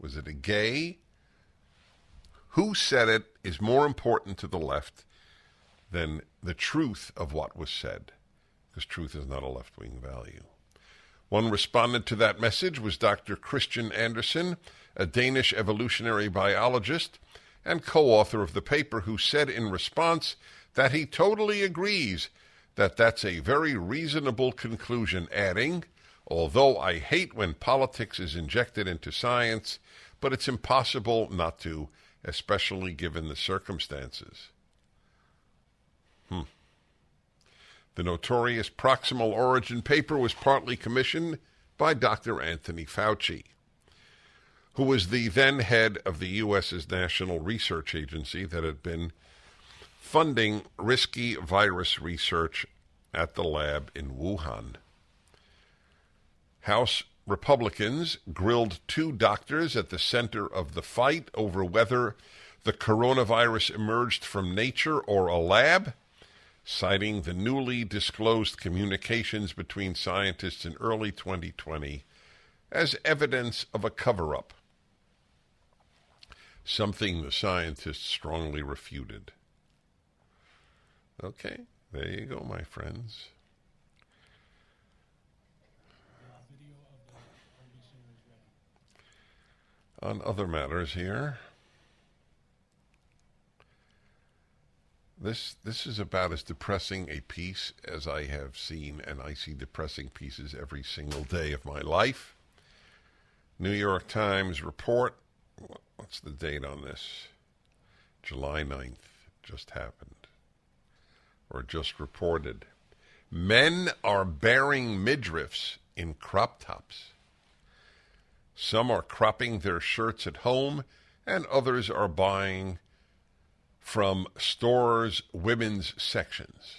Was it a gay? Who said it is more important to the left than the truth of what was said, because truth is not a left-wing value. One respondent to that message was Dr. Christian Andersen, a Danish evolutionary biologist and co-author of the paper, who said in response that he totally agrees that that's a very reasonable conclusion, adding, although I hate when politics is injected into science, but it's impossible not to, especially given the circumstances. The notorious Proximal Origin paper was partly commissioned by Dr. Anthony Fauci, who was the then head of the U.S.'s National Research Agency that had been funding risky virus research at the lab in Wuhan. House Republicans grilled two doctors at the center of the fight over whether the coronavirus emerged from nature or a lab, citing the newly disclosed communications between scientists in early 2020 as evidence of a cover-up, something the scientists strongly refuted. Okay, there you go, my friends. On other matters here, This is about as depressing a piece as I have seen, and I see depressing pieces every single day of my life. New York Times report, what's the date on this? July 9th, just happened. or just reported. Men are bearing midriffs in crop tops. Some are cropping their shirts at home, and others are buying from stores' women's sections.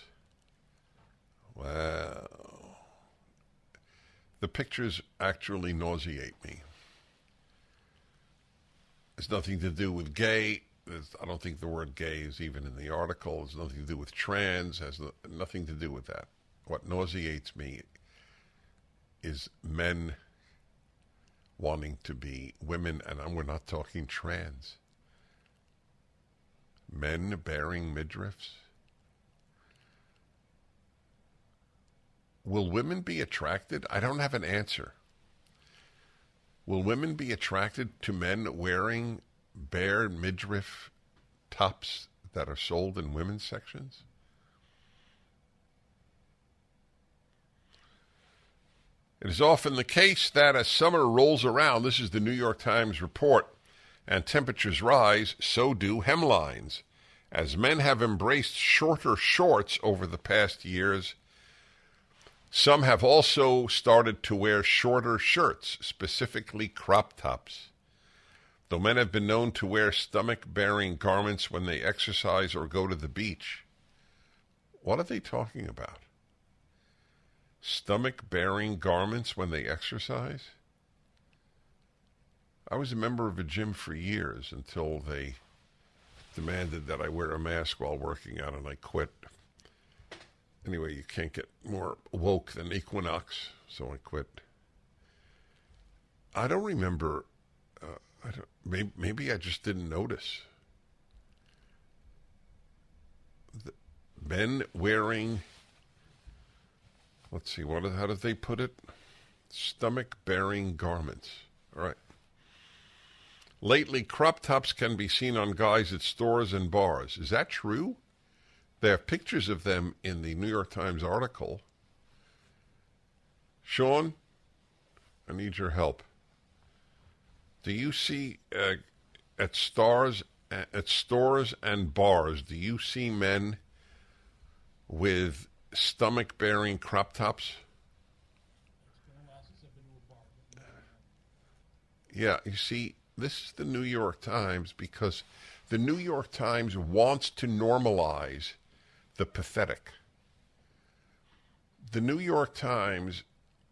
Wow. The pictures actually nauseate me. It's nothing to do with gay. I don't think the word gay is even in the article. It's nothing to do with trans. Has nothing to do with that. What nauseates me is men wanting to be women, and we're not talking trans. Men bearing midriffs. Will women be attracted? I don't have an answer. Will women be attracted to men wearing bare midriff tops that are sold in women's sections? It is often the case that as summer rolls around, this is the New York Times report, and temperatures rise, so do hemlines. As men have embraced shorter shorts over the past years, some have also started to wear shorter shirts, specifically crop tops. Though men have been known to wear stomach-bearing garments when they exercise or go to the beach. What are they talking about? Stomach-bearing garments when they exercise? I was a member of a gym for years until they demanded that I wear a mask while working out, and I quit. Anyway, you can't get more woke than Equinox, so I quit. I don't remember. Maybe I just didn't notice. The men wearing, let's see, how did they put it? Stomach-bearing garments. All right. Lately, crop tops can be seen on guys at stores and bars. Is that true? They have pictures of them in the New York Times article. Sean, I need your help. Do you see at stores and bars, do you see men with stomach-bearing crop tops? Yeah, you see, this is the New York Times because the New York Times wants to normalize the pathetic. The New York Times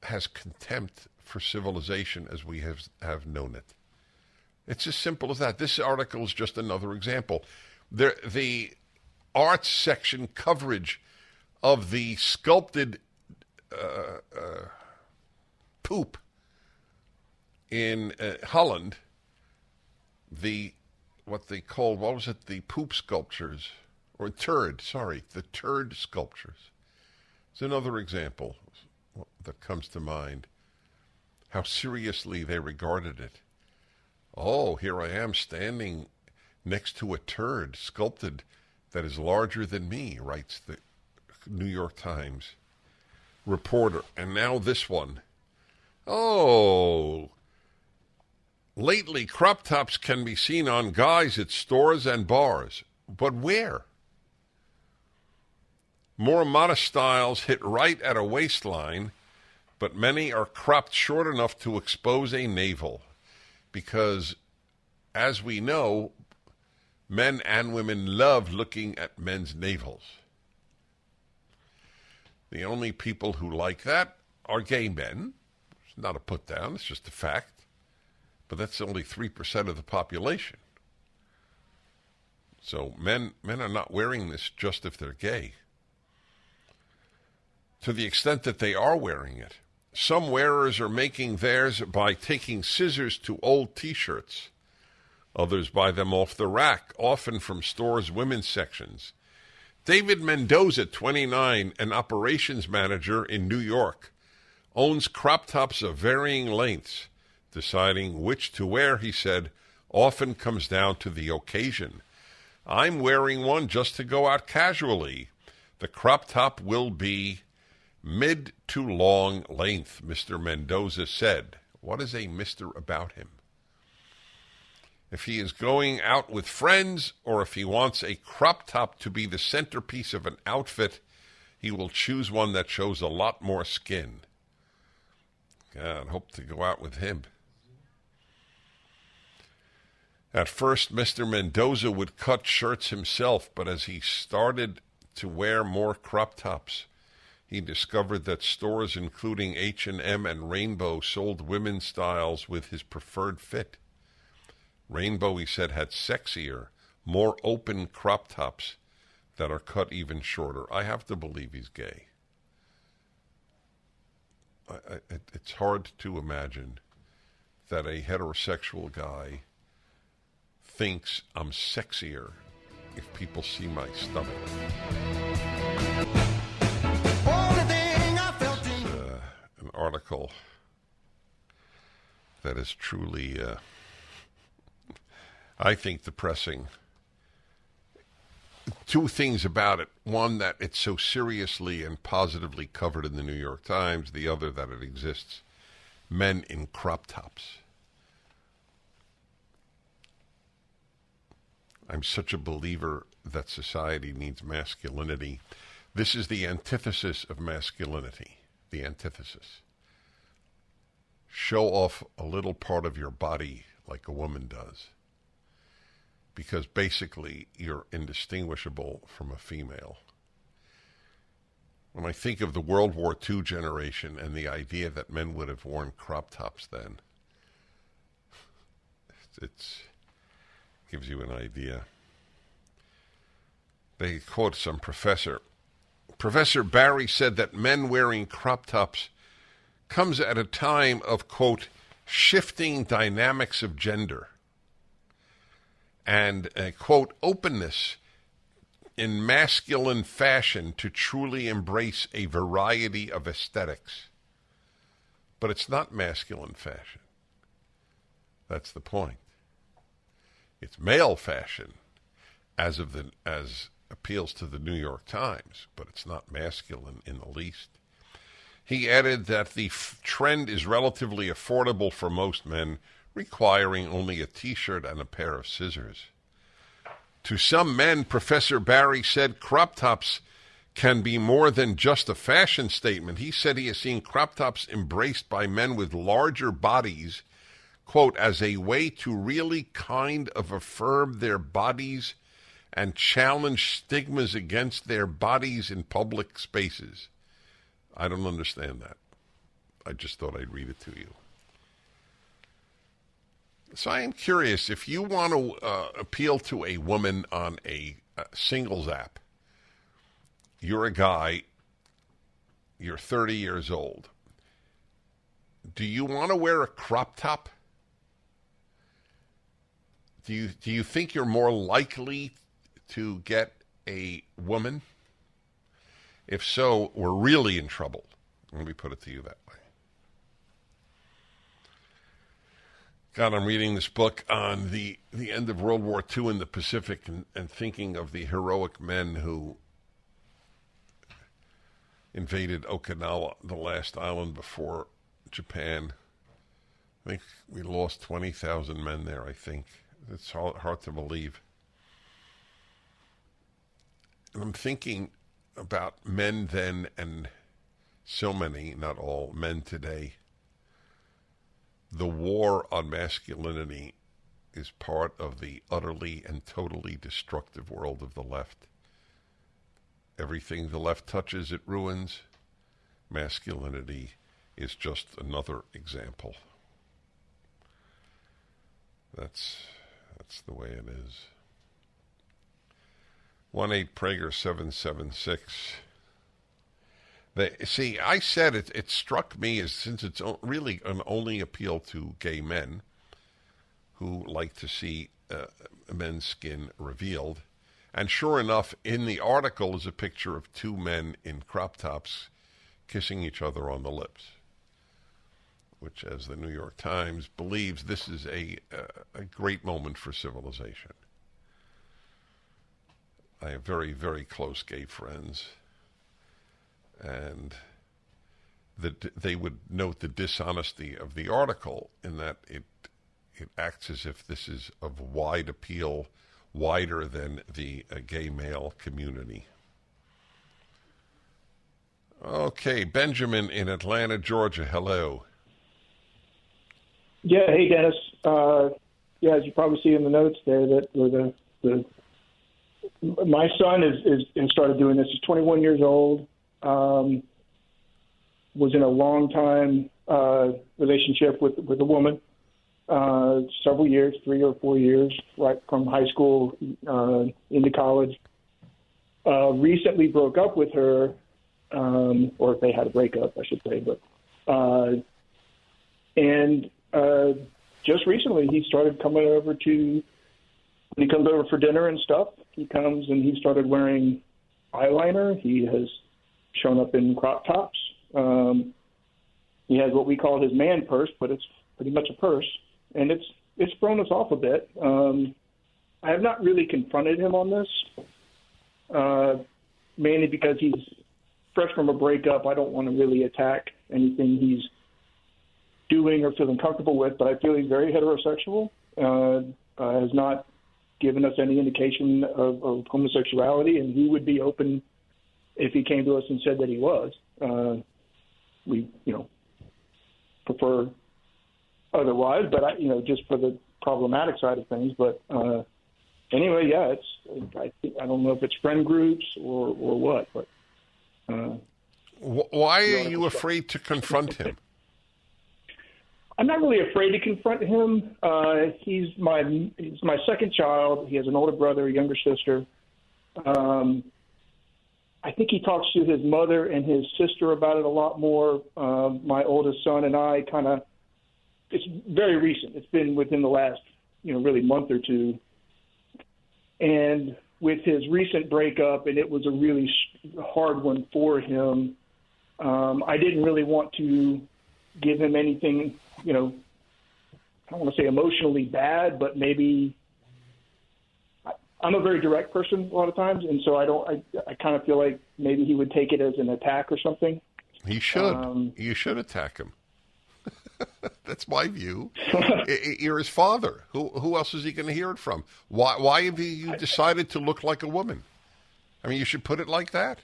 has contempt for civilization as we have known it. It's as simple as that. This article is just another example. The arts section coverage of the sculpted poop in Holland, what was it, the poop sculptures, or the turd sculptures. It's another example that comes to mind, how seriously they regarded it. Oh, here I am standing next to a turd sculpted that is larger than me, writes the New York Times reporter. And now this one. Oh, lately crop tops can be seen on guys at stores and bars. But where? More modest styles hit right at a waistline, but many are cropped short enough to expose a navel. Because, as we know, men and women love looking at men's navels. The only people who like that are gay men. It's not a put down, it's just a fact. But that's only 3% of the population. So men are not wearing this just if they're gay. To the extent that they are wearing it. Some wearers are making theirs by taking scissors to old T-shirts. Others buy them off the rack, often from stores' women's sections. David Mendoza, 29, an operations manager in New York, owns crop tops of varying lengths. Deciding which to wear, he said, often comes down to the occasion. I'm wearing one just to go out casually. The crop top will be mid to long length, Mr. Mendoza said. What is a Mr. about him? If he is going out with friends or if he wants a crop top to be the centerpiece of an outfit, he will choose one that shows a lot more skin. God, hope to go out with him. At first, Mr. Mendoza would cut shirts himself, but as he started to wear more crop tops, he discovered that stores including H&M and Rainbow sold women's styles with his preferred fit. Rainbow, he said, had sexier, more open crop tops that are cut even shorter. I have to believe he's gay. It's hard to imagine that a heterosexual guy thinks I'm sexier if people see my stomach. It's an article that is truly, I think, depressing. Two things about it. One, that it's so seriously and positively covered in the New York Times. The other, that it exists. Men in crop tops. I'm such a believer that society needs masculinity. This is the antithesis of masculinity. The antithesis. Show off a little part of your body like a woman does. Because basically you're indistinguishable from a female. When I think of the World War II generation and the idea that men would have worn crop tops then, it gives you an idea. They quote some professor. Professor Barry said that men wearing crop tops comes at a time of, quote, shifting dynamics of gender. And, quote, openness in masculine fashion to truly embrace a variety of aesthetics. But it's not masculine fashion. That's the point. It's male fashion, as appeals to the New York Times, but it's not masculine in the least. He added that the trend is relatively affordable for most men, requiring only a T-shirt and a pair of scissors. To some men, Professor Barry said crop tops can be more than just a fashion statement. He said he has seen crop tops embraced by men with larger bodies, quote, as a way to really kind of affirm their bodies and challenge stigmas against their bodies in public spaces. I don't understand that. I just thought I'd read it to you. So I am curious, if you want to appeal to a woman on a singles app, you're a guy, you're 30 years old, do you want to wear a crop top? Do you think you're more likely to get a woman? If so, we're really in trouble. Let me put it to you that way. God, I'm reading this book on the end of World War II in the Pacific and thinking of the heroic men who invaded Okinawa, the last island before Japan. I think we lost 20,000 men there, I think. It's hard to believe. And I'm thinking about men then and so many, not all, men today. The war on masculinity is part of the utterly and totally destructive world of the left. Everything the left touches, it ruins. Masculinity is just another example. That's the way it is. 1-8-Prager-776. See, I said it struck me as, since it's really an only appeal to gay men who like to see men's skin revealed. And sure enough, in the article is a picture of two men in crop tops kissing each other on the lips, which, as the New York Times believes, this is a great moment for civilization. I have very, very close gay friends. And that they would note the dishonesty of the article in that it it acts as if this is of wide appeal, wider than the gay male community. Okay, Benjamin in Atlanta, Georgia. Hello. Yeah, hey Dennis. As you probably see in the notes there, that my son is started doing this. He's 21 years old. Was in a long time relationship with a woman, several years, 3 or 4 years, right from high school into college. Recently broke up with her, or they had a breakup, I should say, but just recently he started coming over when he comes over for dinner and stuff, he comes and he started wearing eyeliner. He has shown up in crop tops. He has what we call his man purse, but it's pretty much a purse, and it's thrown us off a bit. I have not really confronted him on this, mainly because he's fresh from a breakup. I don't want to really attack anything he's doing or feeling comfortable with, but I feel he's very heterosexual, has not given us any indication of homosexuality, and he would be open if he came to us and said that he was. We, prefer otherwise, but just for the problematic side of things. But anyway, yeah, I don't know if it's friend groups or what, but. Why are you afraid to confront him? I'm not really afraid to confront him. He's my second child. He has an older brother, a younger sister. I think he talks to his mother and his sister about it a lot more. My oldest son and I it's very recent. It's been within the last, really month or two. And with his recent breakup, and it was a really hard one for him, I didn't really want to give him anything, I don't want to say emotionally bad, but maybe I'm a very direct person a lot of times, and so I kind of feel like maybe he would take it as an attack or something. He should. You should attack him. That's my view. You're his father. Who else is he going to hear it from? Why have you decided to look like a woman? I mean, you should put it like that.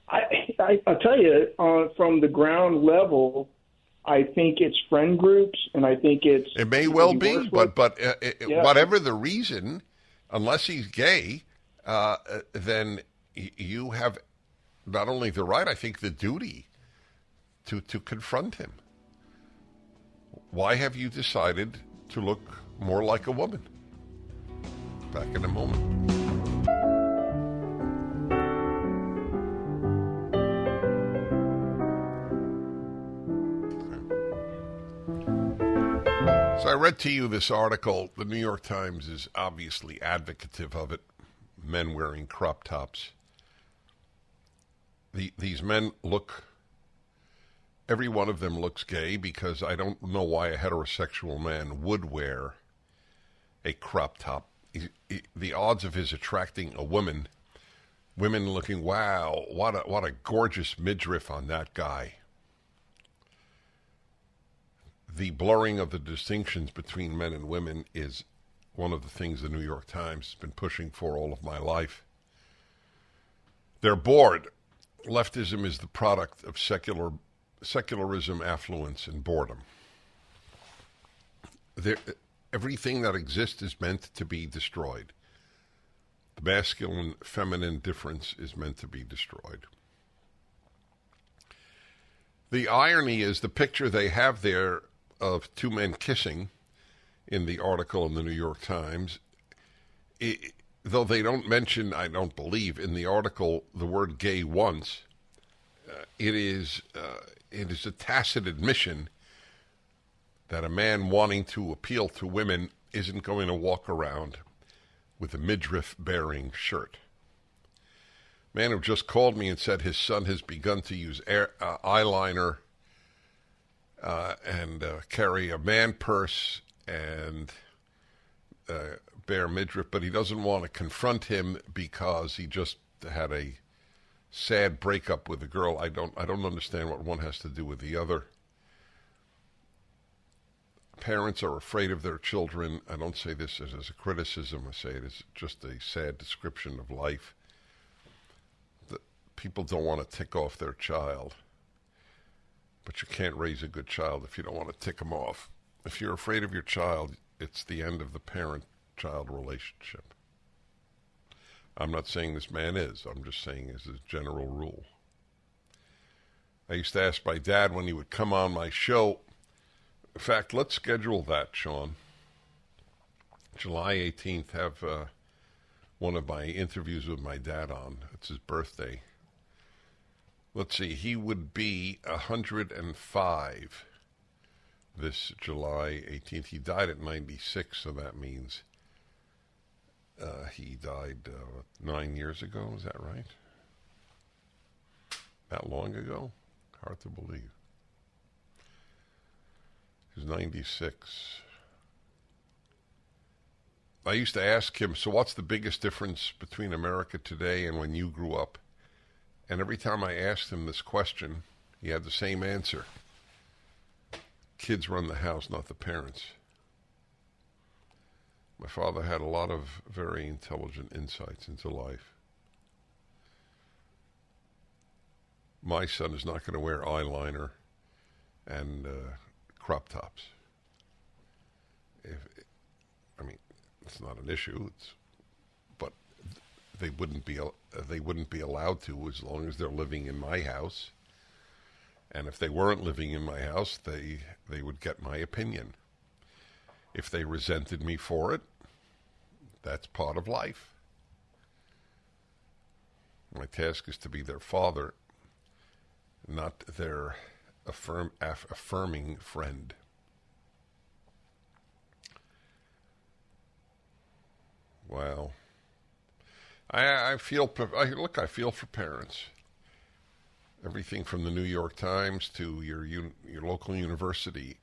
I'll tell you, from the ground level, I think it's friend groups, and I think it's... It may well be, but whatever the reason, unless he's gay, then you have not only the right, I think the duty to confront him. Why have you decided to look more like a woman? Back in a moment. So I read to you this article. The New York Times is obviously advocative of it. Men wearing crop tops. These men look, every one of them looks gay, because I don't know why a heterosexual man would wear a crop top. The odds of his attracting a women looking, wow, what a gorgeous midriff on that guy. The blurring of the distinctions between men and women is one of the things the New York Times has been pushing for all of my life. They're bored. Leftism is the product of secularism, affluence, and boredom. Everything that exists is meant to be destroyed. The masculine-feminine difference is meant to be destroyed. The irony is the picture they have there of two men kissing in the article in the New York Times, though they don't mention, I don't believe, in the article the word gay once, it is a tacit admission that a man wanting to appeal to women isn't going to walk around with a midriff-bearing shirt. A man who just called me and said his son has begun to use eyeliner and carry a man purse and bare midriff, but he doesn't want to confront him because he just had a sad breakup with a girl. I don't understand what one has to do with the other. parents are afraid of their children. I don't say this as a criticism. I say it as just a sad description of life. People don't want to tick off their child. But you can't raise a good child if you don't want to tick them off. If you're afraid of your child, it's the end of the parent-child relationship. I'm not saying this man is. I'm just saying as a general rule. I used to ask my dad when he would come on my show. In fact, let's schedule that, Sean. July 18th, have one of my interviews with my dad on. It's his birthday. Let's see, he would be 105 this July 18th. He died at 96, so that means he died 9 years ago. Is that right? That long ago? Hard to believe. He's 96. I used to ask him, so what's the biggest difference between America today and when you grew up? And every time I asked him this question, he had the same answer. Kids run the house, not the parents. My father had a lot of very intelligent insights into life. My son is not going to wear eyeliner and crop tops. It's not an issue. But they wouldn't be allowed to as long as they're living in my house. And if they weren't living in my house, they would get my opinion. If they resented me for it, that's part of life. My task is to be their father, not their affirming friend. Wow. I feel for parents. Everything from the New York Times to your local university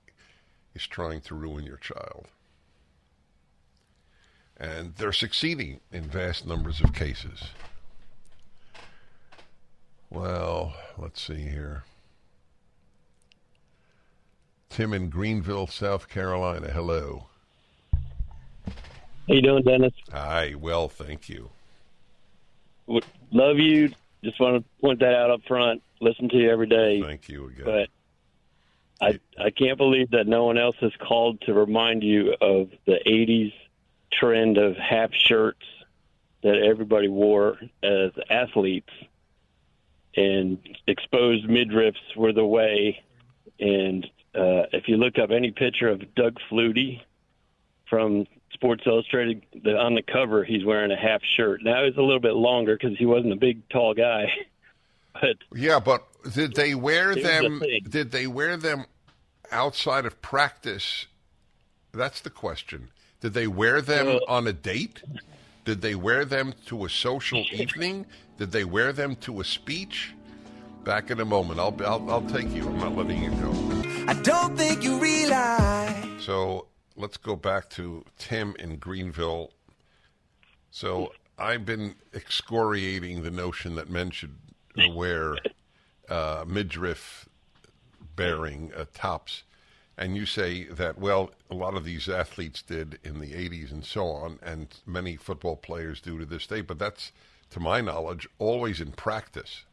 is trying to ruin your child. And they're succeeding in vast numbers of cases. Well, let's see here. Tim in Greenville, South Carolina. Hello. How you doing, Dennis? Hi. Well, thank you. Love you. Just want to point that out up front. Listen to you every day. Thank you again. But I can't believe that no one else has called to remind you of the 80s trend of half shirts that everybody wore as athletes, and exposed midriffs were the way. And if you look up any picture of Doug Flutie from Sports Illustrated, on the cover, he's wearing a half shirt. Now it's a little bit longer because he wasn't a big, tall guy. But yeah, but did they wear them? Did they wear them outside of practice? That's the question. Did they wear them on a date? Did they wear them to a social evening? Did they wear them to a speech? Back in a moment. I'll take you. I'm not letting you go. I don't think you realize. So let's go back to Tim in Greenville. So I've been excoriating the notion that men should wear midriff-bearing tops. And you say that, well, a lot of these athletes did in the 80s and so on, and many football players do to this day. But that's, to my knowledge, always in practice.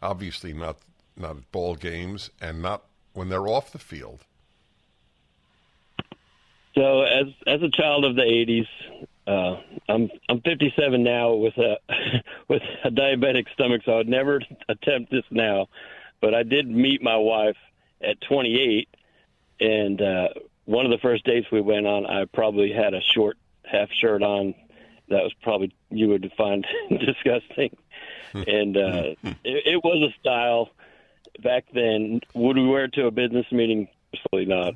Obviously not at ball games and not when they're off the field. So as a child of the 80s, I'm 57 now with a diabetic stomach, so I would never attempt this now. But I did meet my wife at 28, and one of the first dates we went on, I probably had a short half shirt on. That was probably, you would find disgusting. And it was a style back then. Would we wear it to a business meeting? Absolutely not.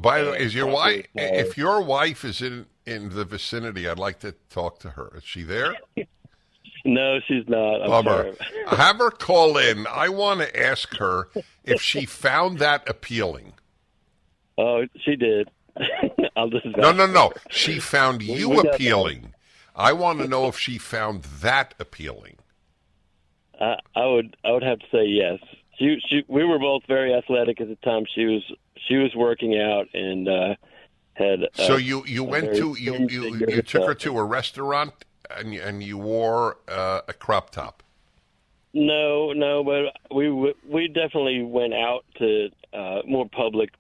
By the way, is your wife? If your wife is in the vicinity, I'd like to talk to her. Is she there? No, she's not. I'm Bummer. sorry. Have her call in. I want to ask her if she found that appealing. Oh, she did. No. She found you appealing. I want to know if she found that appealing. I would have to say yes. We were both very athletic at the time. She was working out, and had. So you went very to thin figure you took her herself. to a restaurant and you wore a crop top. No, but we definitely went out to more public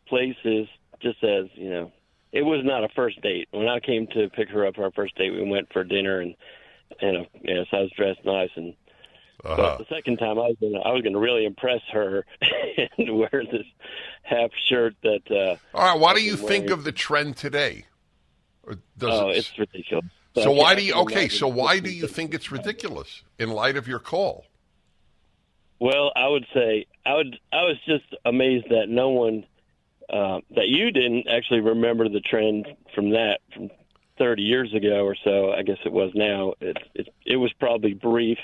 places. Just as it was not a first date. When I came to pick her up for our first date, we went for dinner and so I was dressed nice and. But the second time, I was gonna really impress her and wear this half shirt that. All right, what do you think of the trend today? Or it's ridiculous. So why do you think it's ridiculous in light of your call? Well, I would say I was just amazed that no one that you didn't actually remember the trend from 30 years ago or so. I guess it was now. It was probably brief.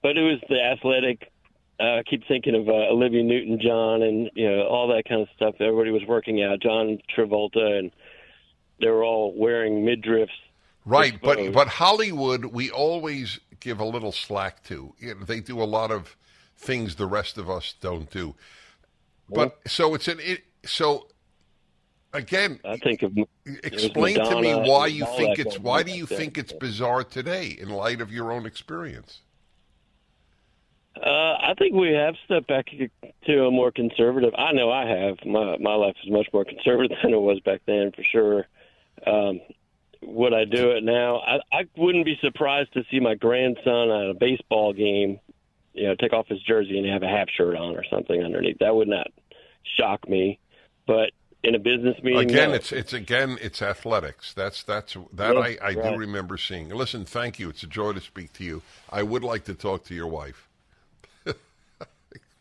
But it was the athletic. I keep thinking of Olivia Newton-John and all that kind of stuff. Everybody was working out. John Travolta, and they were all wearing midriffs. Right, but Hollywood, we always give a little slack to. They do a lot of things the rest of us don't do. But so again, I think of explain to me why you think why do you think it's bizarre today in light of your own experience? I think we have stepped back to a more conservative. I know I have. My life is much more conservative than it was back then, for sure. Would I do it now? I wouldn't be surprised to see my grandson at a baseball game, take off his jersey and have a half shirt on or something underneath. That would not shock me. But in a business meeting, again, no. it's athletics. I do remember seeing. Listen, thank you. It's a joy to speak to you. I would like to talk to your wife.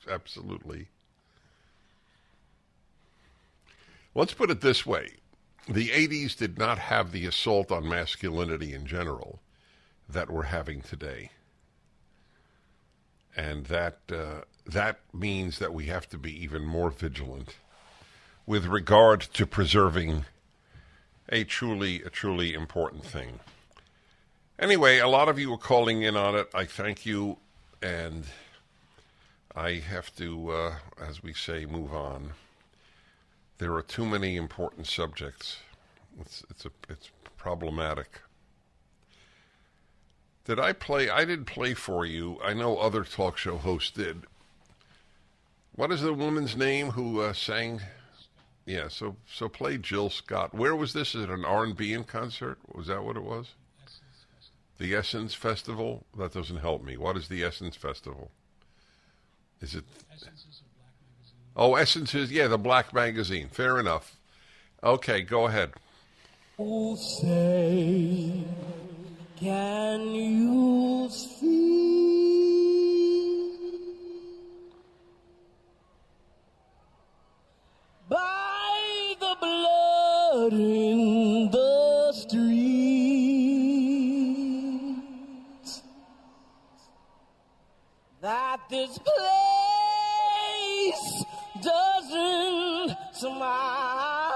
Absolutely. Let's put it this way. The 80s did not have the assault on masculinity in general that we're having today. And that means that we have to be even more vigilant with regard to preserving a truly important thing. Anyway, a lot of you are calling in on it. I thank you, and I have to, as we say, move on. There are too many important subjects. It's problematic. Did I play? I did play for you. I know other talk show hosts did. What is the woman's name who sang? Yeah, so play Jill Scott. Where was this? At an R&B concert? Was that what it was? The Essence Festival? That doesn't help me. What is the Essence Festival? Is it? Essence is a black magazine. Oh, Essence is, the black magazine. Fair enough. Okay, go ahead. Oh, say, can you see by the blood in the streets that this place doesn't smile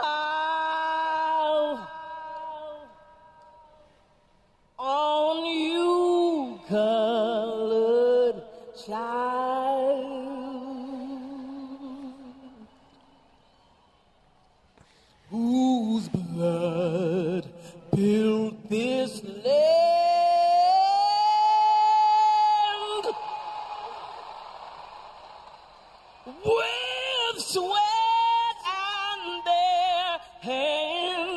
on you, colored child, whose blood built this land with sweat and their hands.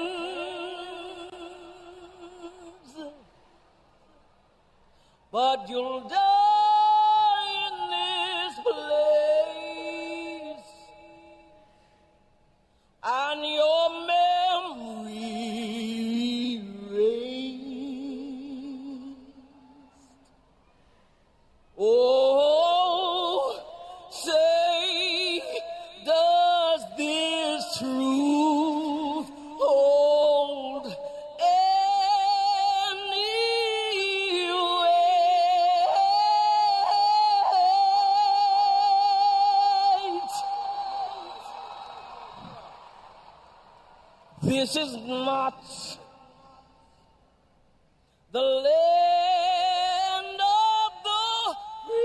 But you'll die in this place, and your memory erased. Oh, say, does this truth hold any weight? This is not the land of the free.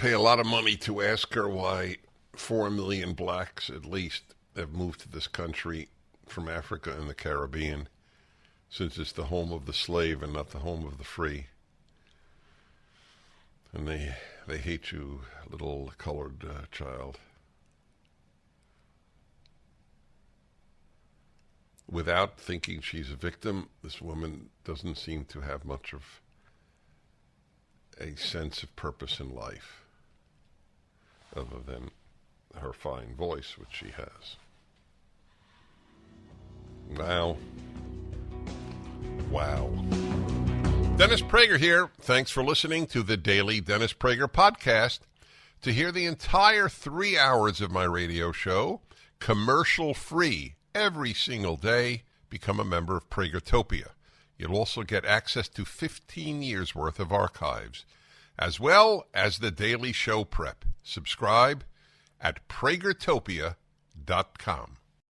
pay a lot of money to ask her why 4 million blacks, at least, have moved to this country from Africa and the Caribbean, since it's the home of the slave and not the home of the free. And they hate you, little colored child. Without thinking she's a victim, this woman doesn't seem to have much of a sense of purpose in life, other than her fine voice, which she has. Wow. Dennis Prager here. Thanks for listening to the Daily Dennis Prager Podcast. To hear the entire 3 hours of my radio show, commercial-free, every single day, become a member of Pragertopia. You'll also get access to 15 years' worth of archives, as well as the daily show prep. Subscribe at pragertopia.com.